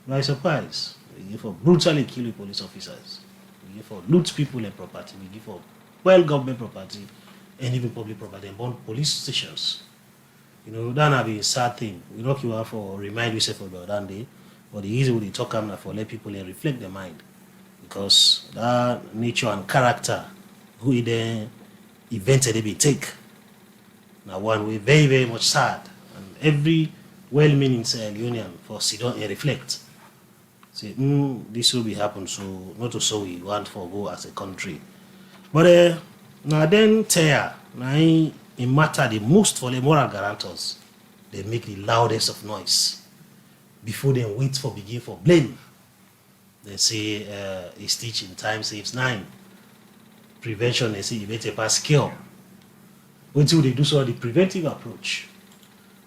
by surprise. We give for brutally kill police officers. We give for loot people and property. We give for government property and even public property and burn police stations. You know, that will be a sad thing. We not you out for remind yourself about that day, but the easy way they talk now for let people reflect their mind. Because that nature and character who the events they be take. Now one way very, very much sad. And every well-meaning Leone for sit down and reflect. Say, this will be happen, so not to so we want for go as a country. But now then tear now it matter the most for the moral guarantors. They make the loudest of noise before they wait for begin for blame. They say a stitch in time saves 9. Prevention, they say, you better pass cure. Until they do so, the preventive approach.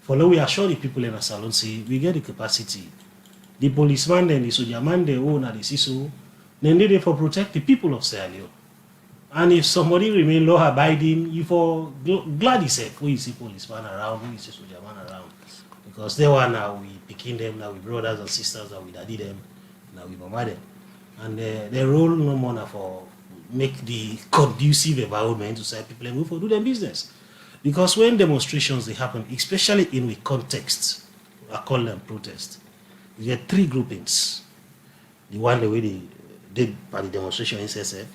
For now, we assure the people in a salon, say, we get the capacity. The policeman and the soldier man, they own and they see so, then they for protect the people of Sierra Leone. And if somebody remain law abiding, you for glad yourself when you see policeman around, when you see soldier man around. Because they were now we picking them, now we brothers and sisters, now we daddy them, now we mama them. And their role no more now for make the conducive environment to say people move for do their business. Because when demonstrations they happen, especially in the context, I call them protest, you get 3 groupings. The one the way they did by the demonstration in SSF,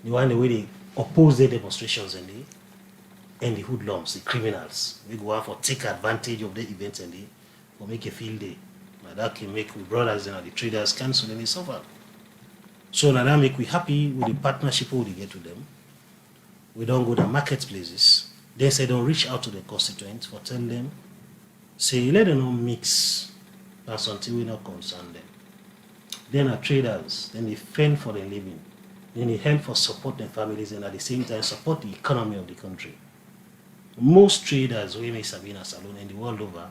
the one the way they oppose the demonstrations and the hoodlums, the criminals. We go out for take advantage of the events and they for make a field day. Now that can make we brothers and the traders cancel and they suffer. So now that make we happy with the partnership we get to them. We don't go to marketplaces. They say don't reach out to the constituents for tell them, say let them not mix that's until we not concern them. Then are traders, then they fend for their living, then they help for support their families and at the same time support the economy of the country. Most traders we make Sabina Salon and the world over,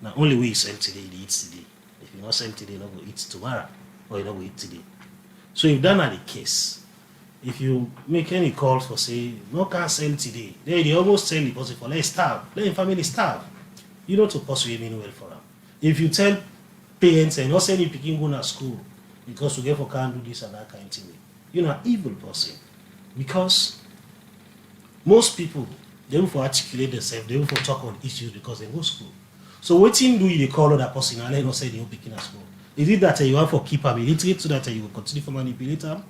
not only we sell today, they eat today. If you not sell today, you not go eat tomorrow, or you not go eat today. So if that are the case, if you make any calls for say, no can sell today, they almost tell the person for let starve, let the family starve. You know to pursue mean well for them. If you tell parents and not send the picking go to school because we get for can't do this and that kind of thing, you're not evil person. Because most people they will for articulate themselves, they will for talk on issues because they go to school. So what thing do you they call that person and let not say they will picking at school? Is it that you want for keep them illiterate so that you will continue to manipulate them?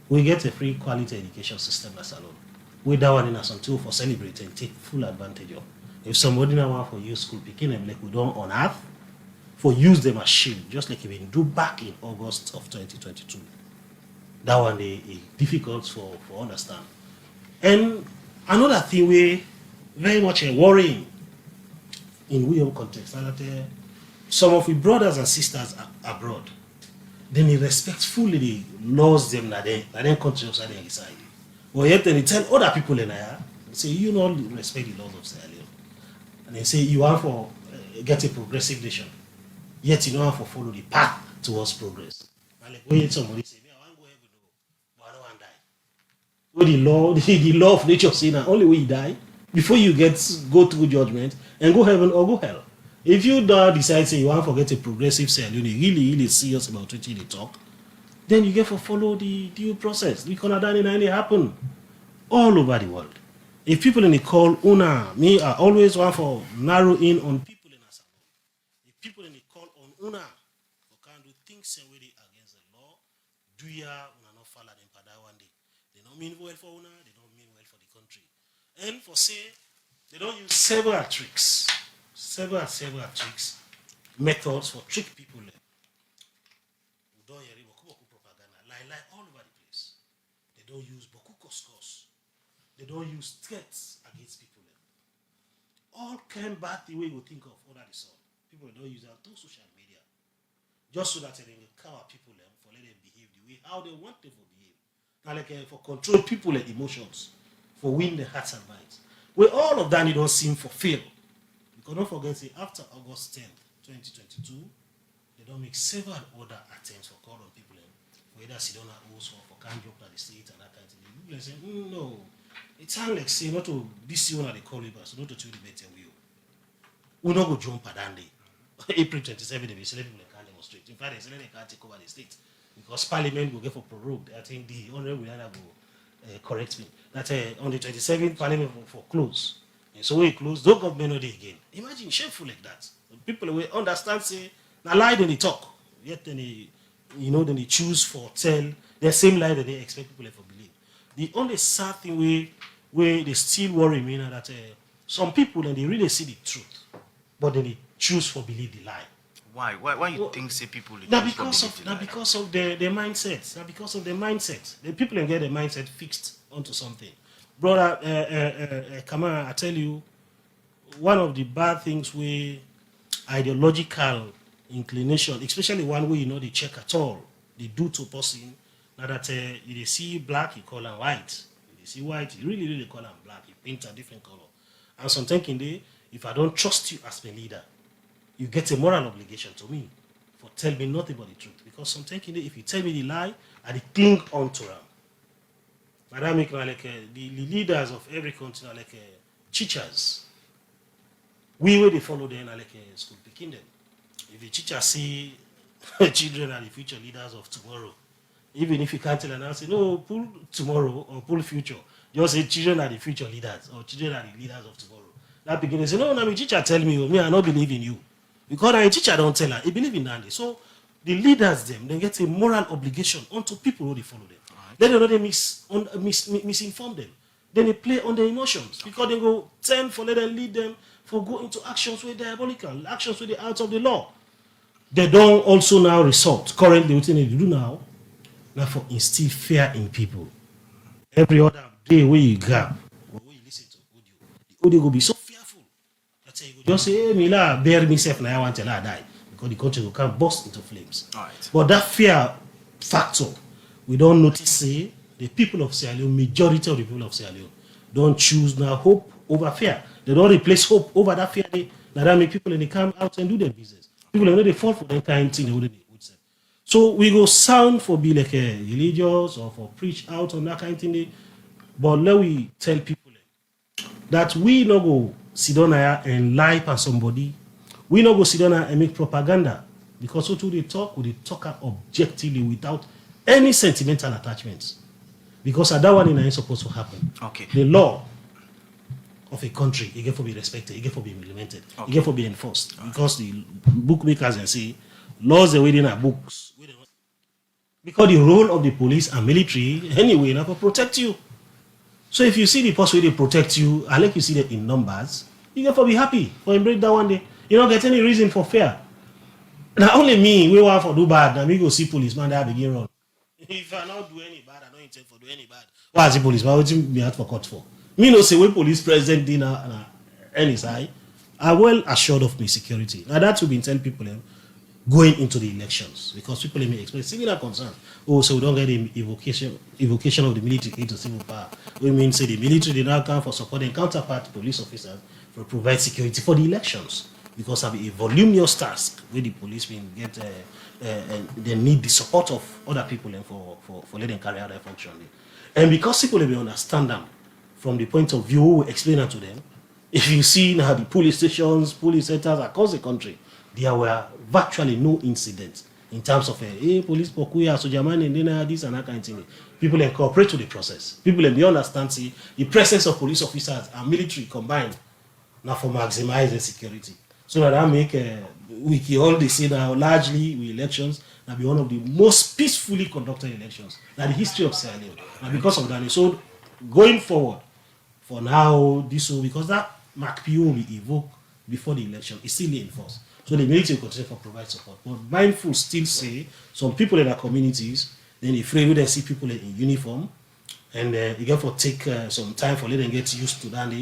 We get a free quality education system that's alone. We that one in us until for celebrate and take full advantage of. If somebody now want for use school picking them like we don't on earth, for use them as shield, just like we do back in August of 2022. That one is difficult for understand. And another thing we very much worrying in real context, that some of our brothers and sisters abroad, then they respectfully they laws them that they country outside their side. But yet then they tell other people in there, they say you not respect the laws of Sierra Leone. And they say you want for get a progressive nation. Yet you don't have to follow the path towards progress. And like when somebody say, I want to go heaven, but I don't want to die. When the law of nature say that only when you die, before you go through judgment and go heaven or go hell. If you don't decide say you want to forget a progressive cell, you really serious about what you talk, then you get to follow the due process. Because that ain't happen all over the world. If people in the call una, me I always want for narrow in on people in a salon. If people in the call on una, who can do things where they against the law, do ya una not follow them pada one day. They don't mean well for una, they don't mean well for the country. And for say, they don't use several tricks, methods for trick people. We don't hear boku propaganda, lie all over the place. They don't use boku couscous. They don't use threats against people. All kind of bad thing we go think of under the sun. People don't use that through social media. Just so that they can cover people for let them behave the way how they want them to behave. Now like for control people emotions, for win the hearts and minds. Where all of that it don't seem for fail. Because don't forget say after August 10th, 2022, they don't make several other attempts for call on people for either Sidona host or for can't drop to the state and that kind of thing. People say, no. It sounds like say not to this one they call it, so not to tell the better will. We not go jump at that day. April 27th, they will say people can't demonstrate. In fact, they say they can't take over the state because Parliament will get for prorogued. I think the honorable will go correct me. That on the 27th, Parliament for close. And so when it close, no government no day again. Imagine shameful like that. People will understand say now lie then they talk. Yet then they then they choose for tell the same lie that they expect people to believe. The only sad thing where they still worry me now that some people and they really see the truth, but then they choose for believe the lie. Why you think say people Now because of their mindset. Now because of their mindset. The people can get their mindset fixed onto something. Brother, come on, I tell you, one of the bad things where ideological inclination, especially one way they check at all, they do to person. Now that you see black, you call them white. You see white, you really call them black. You paint a different color. And sometimes in there, if I don't trust you as my leader, you get a moral obligation to me for tell me nothing but the truth. Because sometimes in there, if you tell me the lie, I cling on to them. But that make like the leaders of every country are like teachers. We where they follow them are like school picking them. If the teacher see children are the future leaders of tomorrow, even if you can't tell and say no, pull tomorrow or pull future, just say children are the future leaders or children are the leaders of tomorrow. That begin to say no, my teacher tell me I don't believe in you because a teacher don't tell her he believe in Nandi. So the leaders them they get a moral obligation onto people who they follow them. Then they know they misinform them. Then they play on their emotions because they go tend for let them lead them for go into actions where diabolical, actions where they out of the law. They don't also now resort currently what they do now for instill fear in people. Every other day where you grab or when you listen to the audio will be so fearful that you go just say, hey, Mila, bear myself now I want to die because the country will come burst into flames. Right. But that fear factor, we don't notice say the people of Sierra Leone, majority of the people of Sierra Leone, don't choose now hope over fear. They don't replace hope over that fear. That make people in the come out and do their business. People they fall for that kind of thing. They would say. So we go sound for be like a religious or for preach out on that kind of thing. But let we tell people that we not go sit down here and lie for somebody. We not go sit down here and make propaganda. Because what they talk objectively without any sentimental attachments. Because that one ain't supposed to happen. Okay. The law of a country, it get to be respected, it get to be implemented, it get to be enforced. Because the bookmakers and say laws are within our books. Because the role of the police and military anyway now to protect you. So if you see the person they protect you, and like you see that in numbers, you get to be happy for him break that one day. You don't get any reason for fear. Now only me, we want for do bad, now me go see policeman that begin run. If I not do any bad, I don't intend for do any bad. Why is the policeman? What you be out for court for? Me no say when police president dinner any side are well assured of my security. Now that will be telling people going into the elections because people may express similar concerns. Oh, so we don't get the evocation of the military into civil power. We mean say the military did not come for supporting counterpart police officers to provide security for the elections because of a voluminous task where the police will get and they need the support of other people for let them carry out their function. And because people will understand them from the point of view, we explain it to them. If you see now the police stations, police centers across the country, there were virtually no incidents in terms of police pokuya, sojaman, and then this and that kind of thing. People incorporate to the process. People they understand see the presence of police officers and military combined now for maximizing security. So that make we can all see now largely with elections now be one of the most peacefully conducted elections in the history of Sierra Leone. And because of that, so going forward, for now, this will because that MACPO will be evoked before the election is still in force. So the military will continue to provide support. But mindful still say some people in our communities, then they afraid when they see people in uniform, and you get to take some time for them get used to that.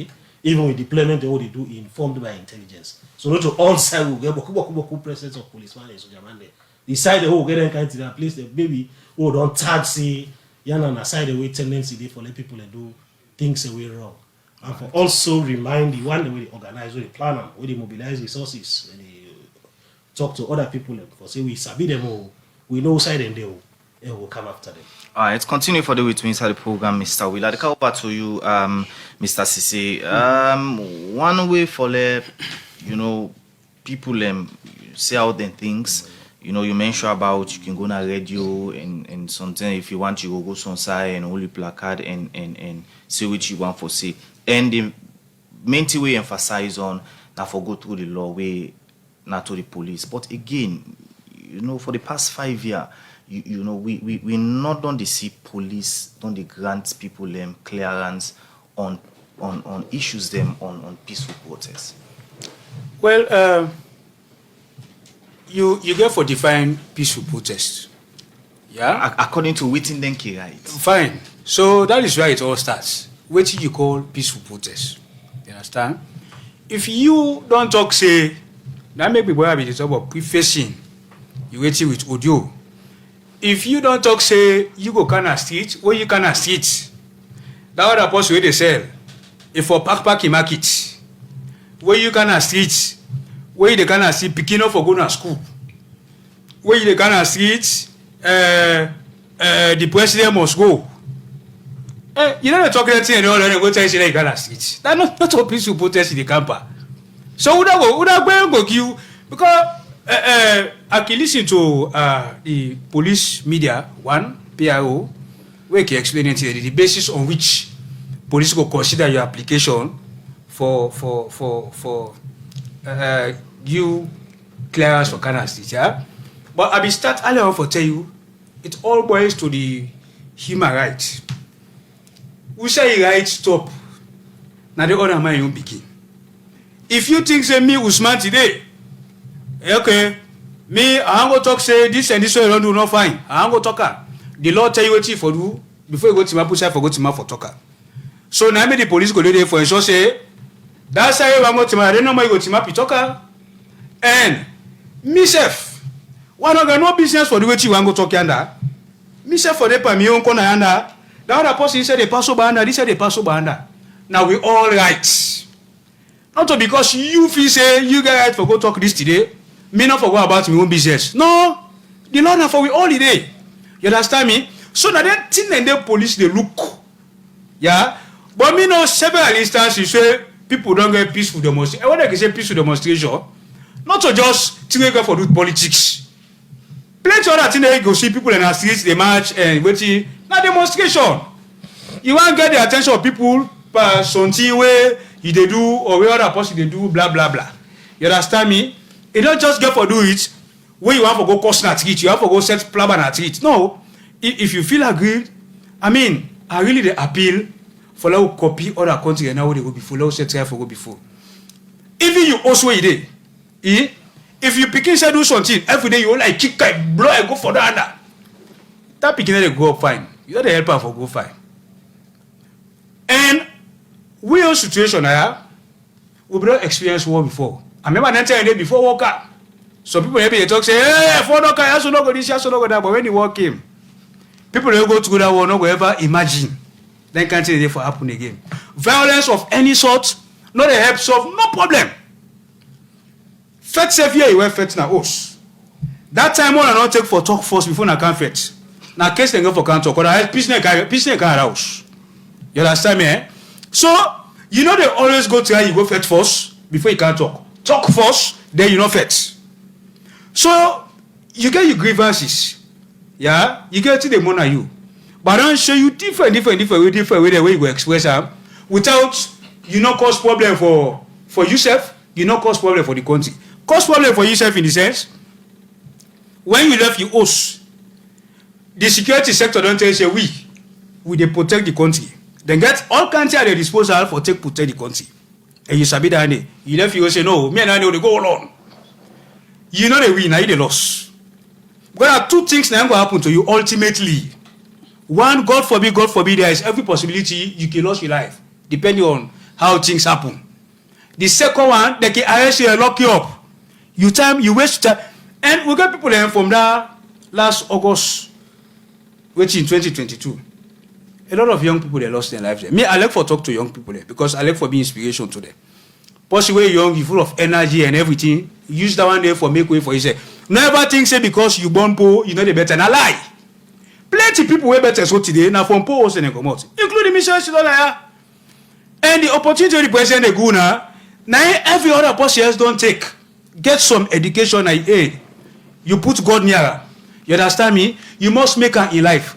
Even with deployment, they already do informed by intelligence. So not to all sides will get boku presence of policemen and sojaman there. The side they will get them kind of that place that maybe don't tag say yana na side the way tendency they for let people do things away wrong. And for also remind the one the way they organize, where they plan them, where they mobilize resources, when they talk to other people for say we sabi them all, we know side and they will come after them. All right, continue for the with me inside the program, Mr. Willard. Come over to you, Mr. Sisi. One way for people say out them things. You know, you mentioned about you can go on radio and something if you want you go some side and hold your placard and say what you want for say. And the main thing we emphasize on now for go through the law way not to the police. But again, you know, for the past 5 years, you know, we not done the see police, don't they grant people clearance on issues them on peaceful protests. Well, you get for define peaceful protest. Yeah? According to waiting then right. Fine. So that is where it all starts. What you call peaceful protest. You understand? If you don't talk, say, that make people have the talk about prefacing. You waiting with audio. If you don't talk, say, you go kind of street, where you kind of street. That other person where they sell. If for park market, where you kind of street, where they kind of see picking up for going to school, where they kind of street, the president must go. You know the talking thing and all that go tell you that you kind of street. That's not a peaceful protest in the camper. So would I go you because I can listen to the police media one PIO where can explain it the basis on which police will consider your application for you clearance for Ghana State, yeah? But I will start earlier on for tell you, it all boils to the human right. We say right stop. Now the other man you begin. If you think say me Usman today, okay, me I go talk say this and this way don't do not fine. I go talk. The law tell you what you for do before you go to my push for go to my for talker. So now me the police go there for ensure say that's how you go to my I don't know my go to my talker. And myself, one of no business for the way you want go talk yanda. Myself for the pa me own corner yanda. The other person said they pass over under. This said they pass over under. Now we all right. Not to because you feel say you get right for go talk this today. Me not for go about my own business. No, the law now for we all today. You understand me? So now that thing and the police they look, yeah. But me know several instances say people don't get peaceful demonstration. When I can say peaceful demonstration, not to just take for do politics. Plenty other things they go see people in the streets, they march and waiting. Now demonstration. You want to get the attention of people by something where they do or where other person they do blah blah blah. You understand me? You don't just get for do it where you want to go cost at it, you have to go set plan at it. No. If you feel agreed, I mean, I really the appeal for let you copy other country and now they go before, let you set try for go before. Even you also idea. If you picking say do something every day you like kick blow and go for the other. That picking they go up fine. You are the helper for go fine. And we are situation we don't experience war before. I remember that time before war came. Some people maybe they talk say, hey, for no car, so not go this, so not go that. But when the war came, people don't go through that war, not go ever imagine. Then can't say they for happen again. Violence of any sort, not a help solve, no problem. Fet safe here, you were fet na us. That time one I not take for talk first before I can fet. Now case they go for can talk. Or peace ne can house. You understand me? Eh? So, you know they always go to how you go fet first before you can talk. Talk first, then you know fet. So, you get your grievances. Yeah? You get to the money you. But I don't show you different way the way you go express them without you not cause problem for yourself, you not cause problem for the country. Cause problem for yourself in the sense, when you left your host, the security sector don't tell you, we they protect the country. Then get all country at their disposal for take protect the country. And you sabi that day. You left you say, no, me and I know they go along. You know they win, now they lost. There are two things that will happen to you ultimately. One, God forbid, there is every possibility you can lose your life, depending on how things happen. The second one, they can arrest you and lock you up. You waste time. And we got people there from that last August, which in 2022. A lot of young people, they lost their lives there. Me, I like for talk to young people there, because I like for being inspiration to them. Possibly young, you're full of energy and everything. Use that one there for make way for yourself. Never think, say, because you born poor, you know the better. Now lie. Plenty people way better so today now from poor also they come out, including Michelle Shidolaya. And the opportunity the president they go now every other person else don't take. Get some education and aid. You put God nearer. You understand me? You must make her in life.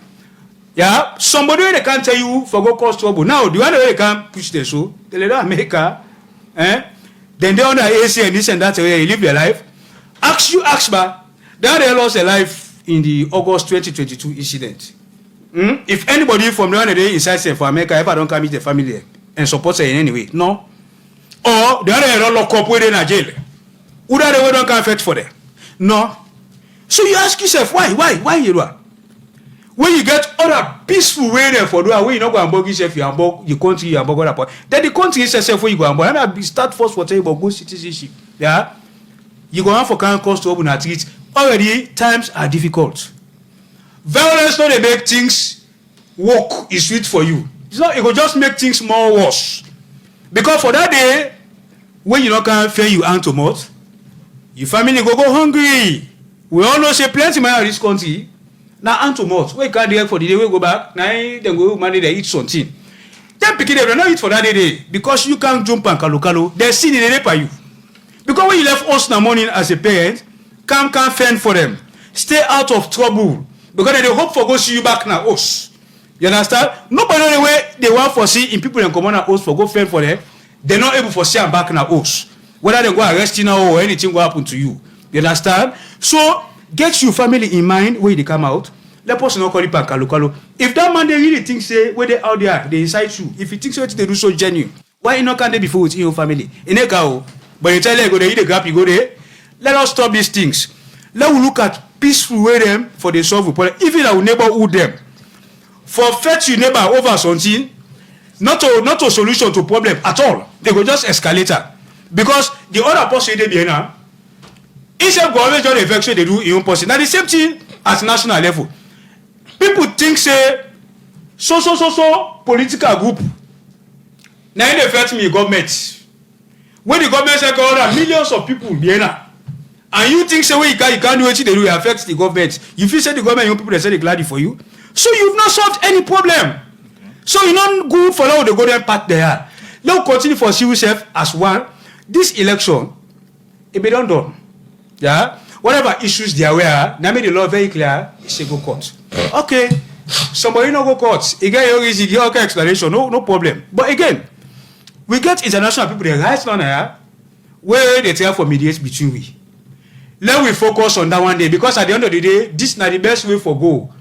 Yeah? Somebody they can't tell you for go cause trouble. Now the one way they can push the show, they let her make her. Then they on the AC and this and that way you live their life. Ask ba. They lost their life in the August 2022 incident. If anybody from the one day inside for America ever don't come meet the family and support her in any way, no. Or the other don't lock up within a jail. Who that they don't come fetch for them? No. So you ask yourself, why you do that? When you get other peaceful way there for doing, when you not go and bug yourself, you and bug your country, you and bug other part. Then the country is yourself where you go and bug. I mean, start first for telling you about good citizenship. Yeah? You go on for kind of cost to open at it. Already, times are difficult. Violence not make things work is sweet for you. It's not, it will just make things more worse. Because for that day, when you not can fear you hand to mouth, your family go hungry. We all know say plenty money in this country. Now hand to mouth. We can't do for the day we go back. Now then go money they eat something. Then pick it up, not eat for that day because you can't jump and kalu. They see the day for you. Because when you left us in the morning as a parent, can't fend for them. Stay out of trouble. Because they hope for go see you back now us. You understand? Nobody know the way they want for see in people in common us for go fend for them. They're not able for see them back now us. Whether they go arrest you now or anything will happen to you. You understand? So get your family in mind when they come out. Let us not call it pankalukalu. If that man they really think say where they out there, they incite you. If you think so they do so genuine, why not can they be full with your family? In a cow, but you tell them go there, eat the gap, you go there. Let us stop these things. Let us look at peaceful way them for the solve the problem. Even our neighborhood them. For fetch your neighbor over something, not a solution to problem at all. They go just escalator. Because the other person they be now, instead of government just affection they do in own person. Now the same thing at national level. People think say so political group. Now they affect me government. When the government say go millions of people be now. And you think say you can't do what they do, it affects the government. You feel say the government, you people they say they glad for you. So you've not solved any problem. Okay. So you're not good for now they go there part there. Let us continue for see yourself as one. This election, it be done. Yeah? Whatever issues they are aware, now make the law very clear, it's a go court. Okay. Somebody no go court. Again, you get okay explanation, no problem. But again, we get international people they right now here where they try for mediate between we. Let we focus on that one day because at the end of the day, this is not the best way for go.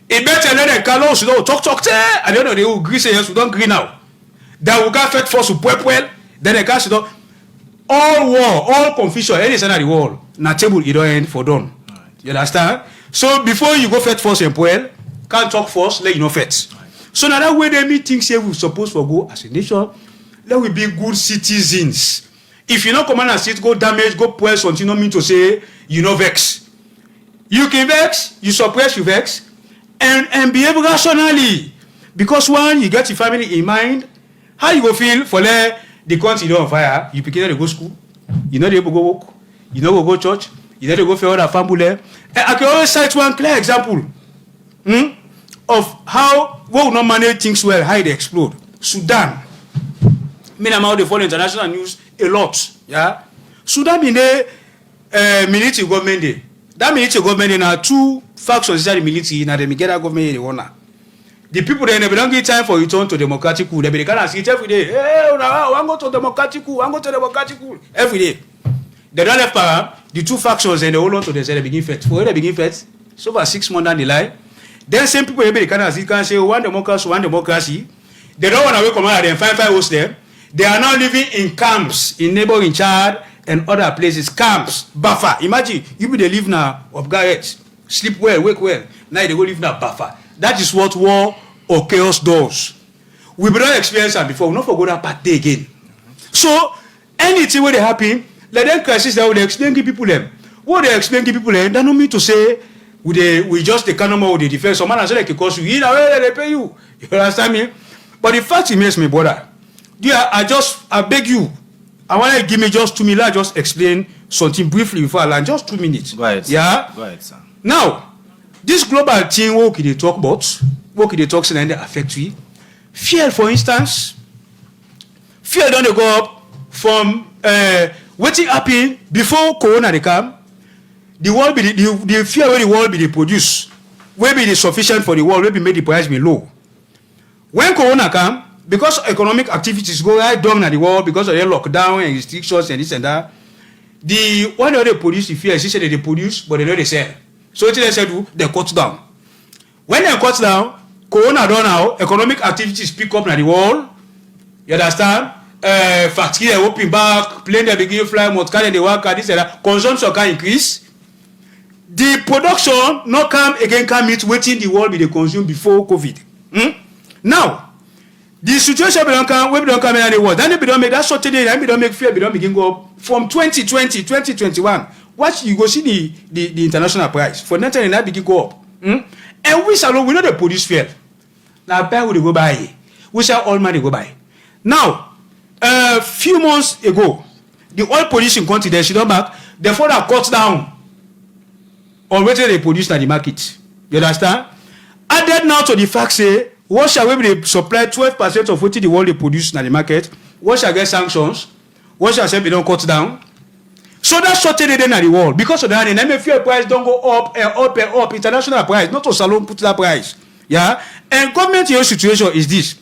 It better let them call so talk at the end of the day, we agree say yes, we don't agree now. Then we can't fight for to well, then they can't sit down. All war, all confusion, any side of the world, na table you don't end for done. Right. You understand? So before you go fight first and well, can't talk first, let you know fight. Right. So now that way they meet things here we supposed to go as a nation, let we be good citizens. If you not come and sit, go damage, go poor something, not mean to say you know vex. You can vex, you suppress, you vex, and behave rationally. Because one, you get your family in mind, how you go feel for the country on fire, you begin to go school, you know they go work, you know go church, you know they go for other family. And I can always cite one clear example of how we will not manage things well, how they explode. Sudan. Me and how they follow international news a lot. Yeah. So that mean military government day. That military government day now 2 factions inside the military. Now they get that government they want. The people they don't get time for return to democratic coup. They can see it every day. Hey, I want to go to democratic coup. I want to democratic coup every day. They don't left power. The 2 factions and they hold on to themselves. They begin fight. For they begin fight. So for 6 months down the line, then same people they can say one democracy. They don't want to wake up and find host them. They are now living in camps in neighboring Chad and other places. Camps, buffer. Imagine you be they live now of Garrett, sleep well, wake well. Now they go live now buffer. That is what war or chaos does. We don't experience that before. We not forget that part day again. So anything where they happen, let them crisis that they explain to people them. What they explain to people them, that don't mean to say we just the economy with the defense. Some man has said like because you they pay you. You understand me? But the fact remains, my brother. Yeah, I beg you. I want to give me just 2 minutes. I just explain something briefly before I land. Just 2 minutes. Go ahead. Yeah. Go ahead, sir. Now, this global thing, what can they talk about? What can they talk about? They affect you. Fuel, for instance. Fuel don't go up from waiting happen before Corona they come. The world be the fuel where the world be they produce. Where be the sufficient for the world? Where be made the price be low. When Corona come, because economic activities go right down in the world because of the lockdown and restrictions and this and that, the one they produce the fuel, she said they produce, but they don't sell. So what they said, they cut down. When they cut down, Corona done now, economic activities pick up in the world. You understand? Factory they open back, plane they begin fly, motor car they work, this and that. Consumption can increase. The production not come again can meet waiting the world be they consume before COVID. Now, the situation we don't come in the world. Then we don't make that short today. Then we don't make fear. We don't begin go up from 2020, 2021. Watch you go see the international price for nothing and that begin go up. And we shall we know the produce fear. Now buy we go buy. We shall all money go buy. Now, a few months ago, the oil production country they should not back. Therefore, that cuts down on what they produce in the market. You understand? Added now to the fact say. Russia will be supply 12% of what the world they produce in the market. Russia get sanctions. Russia say we don't cut down. So that shortage in the world. Because of that, the MFA price don't go up and up and up. International price, not to salon put that price. Yeah. And government your situation is this.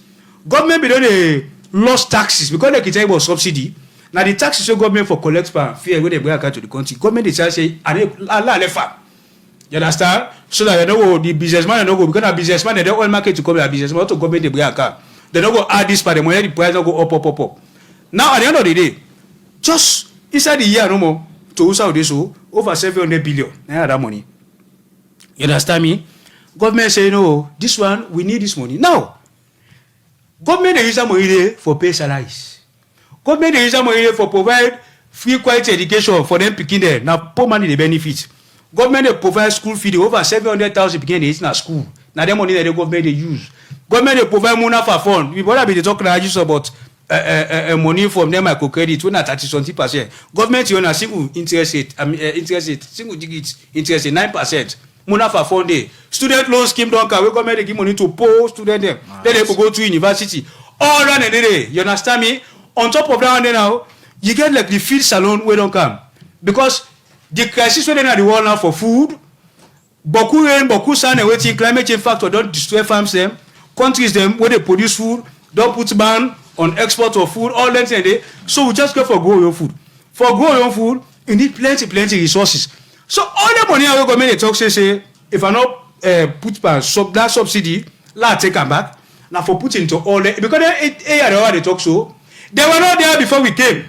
Government be don't lost taxes because they can tell about subsidy. Now the taxes your government for collect per fear when they bring account to the country. Government they say Allah left. You understand? So that they don't go, the businessman they don't go because the businessman they don't oil market to come the businessman to government they bring account. They don't go add this part the money the price don't go up. Now at the end of the day, just inside the year no more to use out this over 700 billion. Now that money. You understand me? Government say no, this one we need this money. Now, government they use that money for pay salaries. Government they use that money for provide free quality education for them picking there. Now poor money they benefit. Government they provide school fee over 700,000 picking they in school. Now the money that the government they use. Government they provide money for fund. We better be talking about money from them microcredit when at 30-something%. Government you on a single interest rate, single digit interest rate 9%. Money for fund day. Student loan scheme don't come. Government they give money to poor student them. Then they go to university. All around the day. You understand me? On top of that one now, you get like the field salon where don't come because the crisis where they in the world now for food. Boku rain, boku sun, and waiting climate change factor don't destroy farms them. Countries them where they produce food don't put ban on export of food. All that day. So we just go for grow your food. For grow your food, you need plenty resources. So all the money our government they talk say if I not put that subsidy, la take them back. Now for put into all that because they talk so they were not there before we came.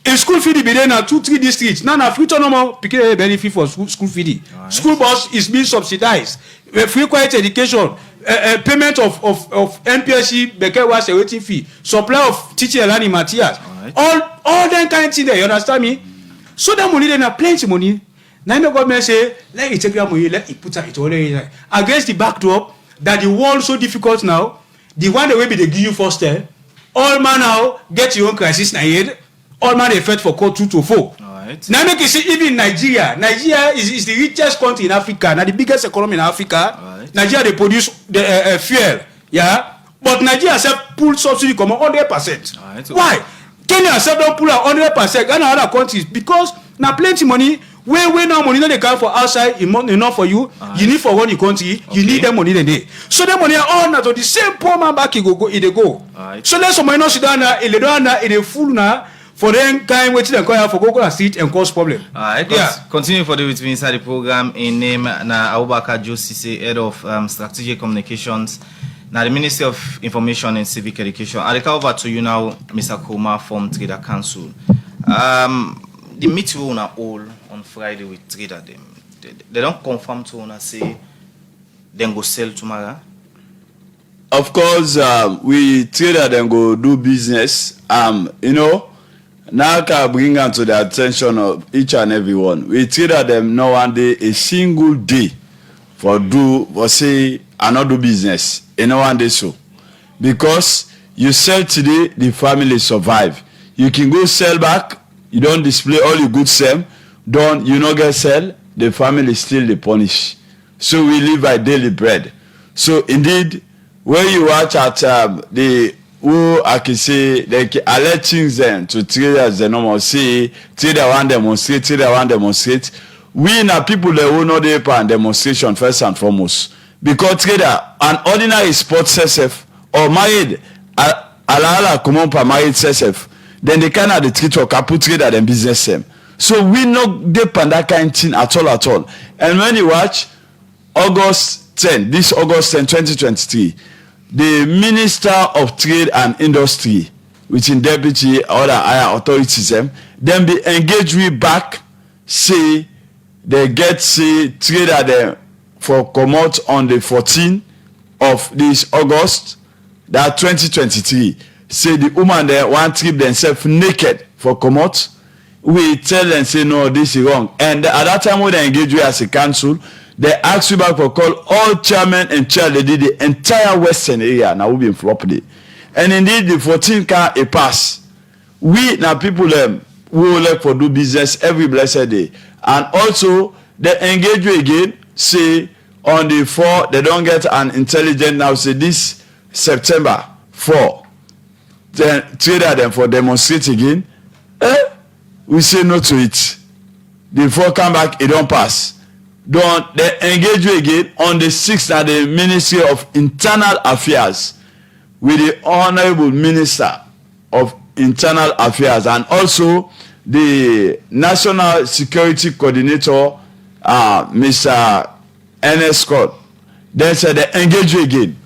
In school fee be there now 2-3 districts. Now free to normal because benefit for school fee. Right. School bus is being subsidized. Free quality education, payment of NPSC, Becker was a waiting fee, supply of teaching and learning materials. Right. All that kind of thing there. You understand me? So that money then are plenty money. Now the government say let it take that money, let it put it all in against the backdrop that the world so difficult now. The one that will be the give you first all man now get your own crisis now. All man effect for code 2 to 4. Right. Now make you see even Nigeria. Nigeria is the richest country in Africa. Now the biggest economy in Africa. Right. Nigeria they produce the fuel. Yeah. But Nigeria self pull subsidy come 100%. Okay. Why? Kenya self don't pull out 100%. Ghana other countries because now plenty money. Where now money no they come for outside enough for you. You need for one in country. You need them money then day. So them money are all now to the same poor man back. He go. So let's some money not sit down now. They don't now. They full now. For them kind waiting and call for go and sit and cause problem. Continue for the with me inside the program. In name na Abubakar Josise, head of strategic communications. Now the Ministry of Information and Civic Education. I'll come over to you now, Mr. Kuma from Trader Council. The meeting we una all on Friday with Trader them. They don't confirm to una say then go sell tomorrow. Of course, we Trader them go do business. Now can bring them to the attention of each and everyone. We Trader them now one day a single day for say another business. One day so. Because you sell today, the family survive. You can go sell back. You don't display all your good sell, you not get sell, the family still the punish. So we live by daily bread. So indeed, when you watch at the who I can say they alert things then to traders the normal say trader one demonstrate. We now people that will not dey and demonstration first and foremost. Because trader an ordinary sports SSF or married ala come on per married SSF. Then they kind of the treat or put trader than business them. So we not depend that kind of thing at all. And when you watch August 10, 2023, the Minister of Trade and Industry, which in deputy other higher authorities them, then be engaged with back, say they get trader them for come out on the 14th of this August, that 2023. Say the woman there one trip themselves naked for come out. We tell them say no, this is wrong. And at that time when they engage with as a council, they ask you back for call all chairmen and chair they did the entire western area now will be in property. And indeed the 14th car a pass. We now people who like for do business every blessed day. And also they engage you again, say on the 4 they don't get an intelligent now say this September 4. Then trader them for demonstrate again. We say no to it. The 4 come back, it don't pass. Don't they engage you again on the 6th at the Ministry of Internal Affairs with the Honorable Minister of Internal Affairs and also the National Security Coordinator, Mr. Ernest Scott. Then said they engage you again.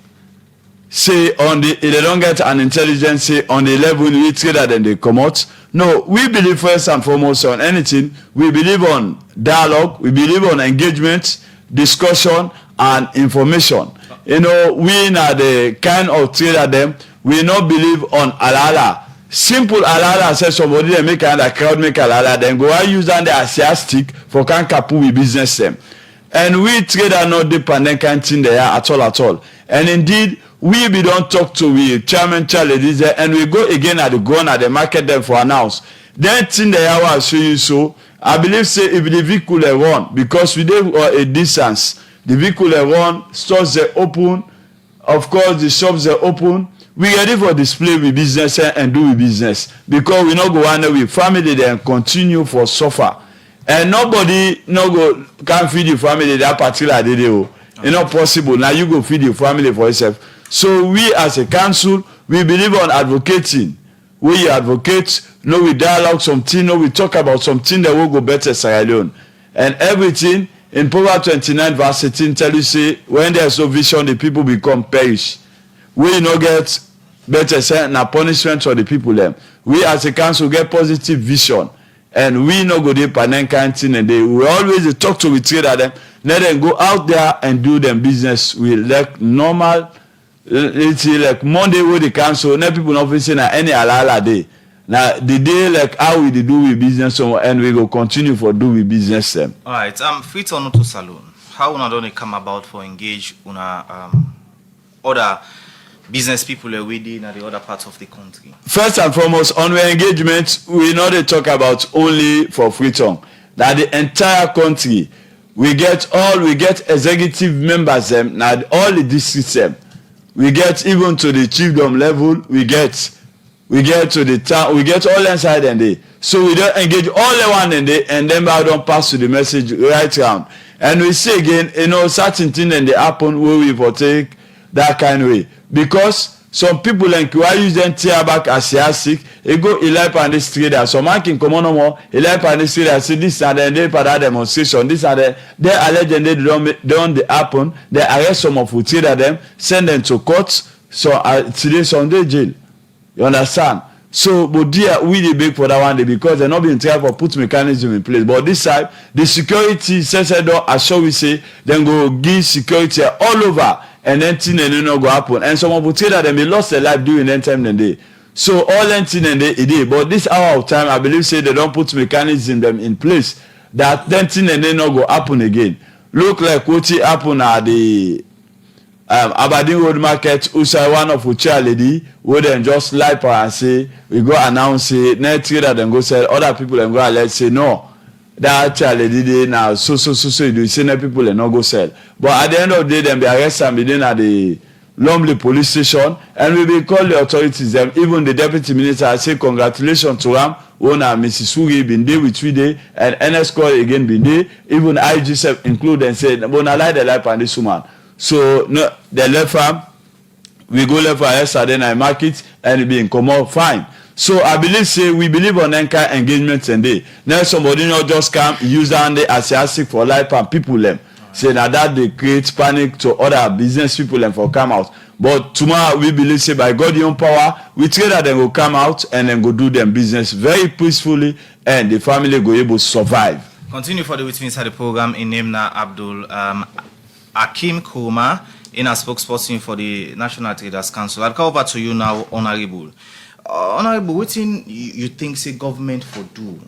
Say on the they don't get an intelligence say on the 11 we trader then they come out. No, we believe first and foremost on anything. We believe on dialogue, we believe on engagement, discussion, and information. We are the kind of trader them, we not believe on alala. Simple alala says somebody they make a crowd make alala, then go and use that the stick for can kapu with business them. And we trader not dependent kind thing there at all. And indeed, we don't talk to we chairman ladies and we go again at the ground at the market them for announce. Then thing the hour I show you so. I believe say if the vehicle run because we did a distance, the vehicle run, stores are open, of course the shops are open. We ready for display with business and do with business because we not go on with family then continue for suffer. And nobody no go can feed your family that particular day. It's not possible. Now you go feed your family for yourself. So we as a council, we believe on advocating. We advocate, we dialogue something, we talk about something that will go better Sierra Leone. And everything in Proverbs 29 verse 18 tell you say when there's no vision, the people become perish. We not get better na punishment for the people them. We as a council get positive vision. And we no go dey panen kind thing and they we always talk to we trader them. Let them go out there and do them business with like normal. It's like Monday with the council. Now people not facing any alala day. Now the day like how we do with business and we go continue for do with business them. All right. Free turn to Salone. How una don come about for engage una other business people within the other parts of the country? First and foremost, on our engagement, we not talk about only for Freetown. That the entire country, we get executive members them, now all the districts them. we get even to the chiefdom level, we get to the town, we get all inside and they. So we don't engage all the one and they, and then I don't pass to the message right round. And we say again, certain things and they happen where we partake that kind of way. Because some people like who use them tear back as sick, they go elect on the street. Some man can come on no more, elect on the street and say this and then they for that demonstration, this and that. They allege and they don't happen. They arrest some of who tear them, send them to court. So today Sunday jail. You understand? So, but dear, we dey beg for that one day because they're not being tried for put mechanism in place. But this time, the security says as shall we say, then go give security all over, and then thing and not go happen. And some people say that they may lost their life during that time and day. So all that thing and day, but this hour of time, I believe say they don't put mechanism them in place that then thing and not go happen again. Look like what happen at the Aberdeen Road Market, also one of Ucha lady, where then just lie per and say, we go announce it, next year then go sell, other people and go and let's say, no, that child lady dey now, so, you do see people and not go sell. But at the end of the day, then be arrested and be then at the Lumley police station, and we will call the authorities, them, even the deputy minister, I say congratulations to them, owner Mrs. Sugi been there with 3 days, and NS call again been there, even IG include and say, but I like the life on this woman. So no, the left farm, we go left for yesterday and I mark it and it be in come out fine. So I believe we believe on that engagement and day. Now somebody not just come use that as ask for life and people them. Say now that they create panic to other business people and for come out. But tomorrow we believe say by God's own power, we trade that they will come out and then go do them business very peacefully and the family go able to survive. Continue for the with me inside the program in name na Abdul Akim Kuma, in a spokesperson for the National Traders Council. I'll come over to you now, Honorable. Honorable, what thing you think say government for do?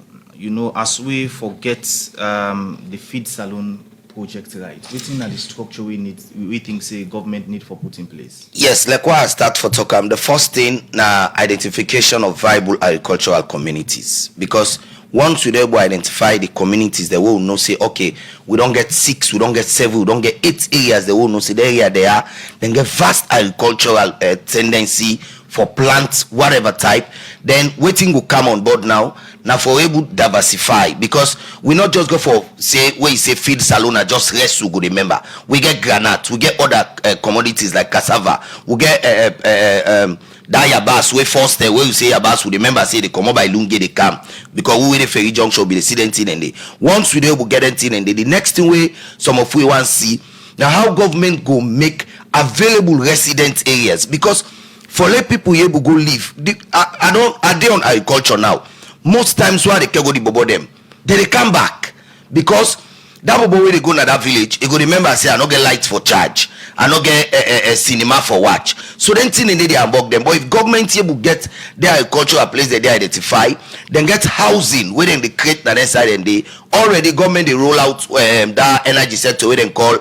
As we forget the feed salon project, right? What thing are the structure we think say government need for put in place? Yes, like what I start for talk. The first thing na identification of viable agricultural communities, because once we able identify the communities, they will know say, okay, we don't get 6, we don't get 7, we don't get 8 areas. They will know say the area they are, then get vast agricultural tendency for plants, whatever type. Then waiting will come on board now for able to diversify, because we not just go for say where you say feed salon and just rest. We go remember we get granite, we get other commodities like cassava, we get that yabas we first where you say yabas, we remember say they come up by Lunge they come, because we the ferry junction be the student in and they once we able get it in and the next thing we some of we want see now how government go make available resident areas, because for let people able go live. I they on agriculture now. Most times why they can go the bobo them, they come back, because that bobo where they go to that village, you go remember say I no get lights for charge, I no get a cinema for watch. So then thing they unbug them. But if government able get their agricultural place that they identify, then get housing where then they create that side and they already government they roll out that energy sector where they call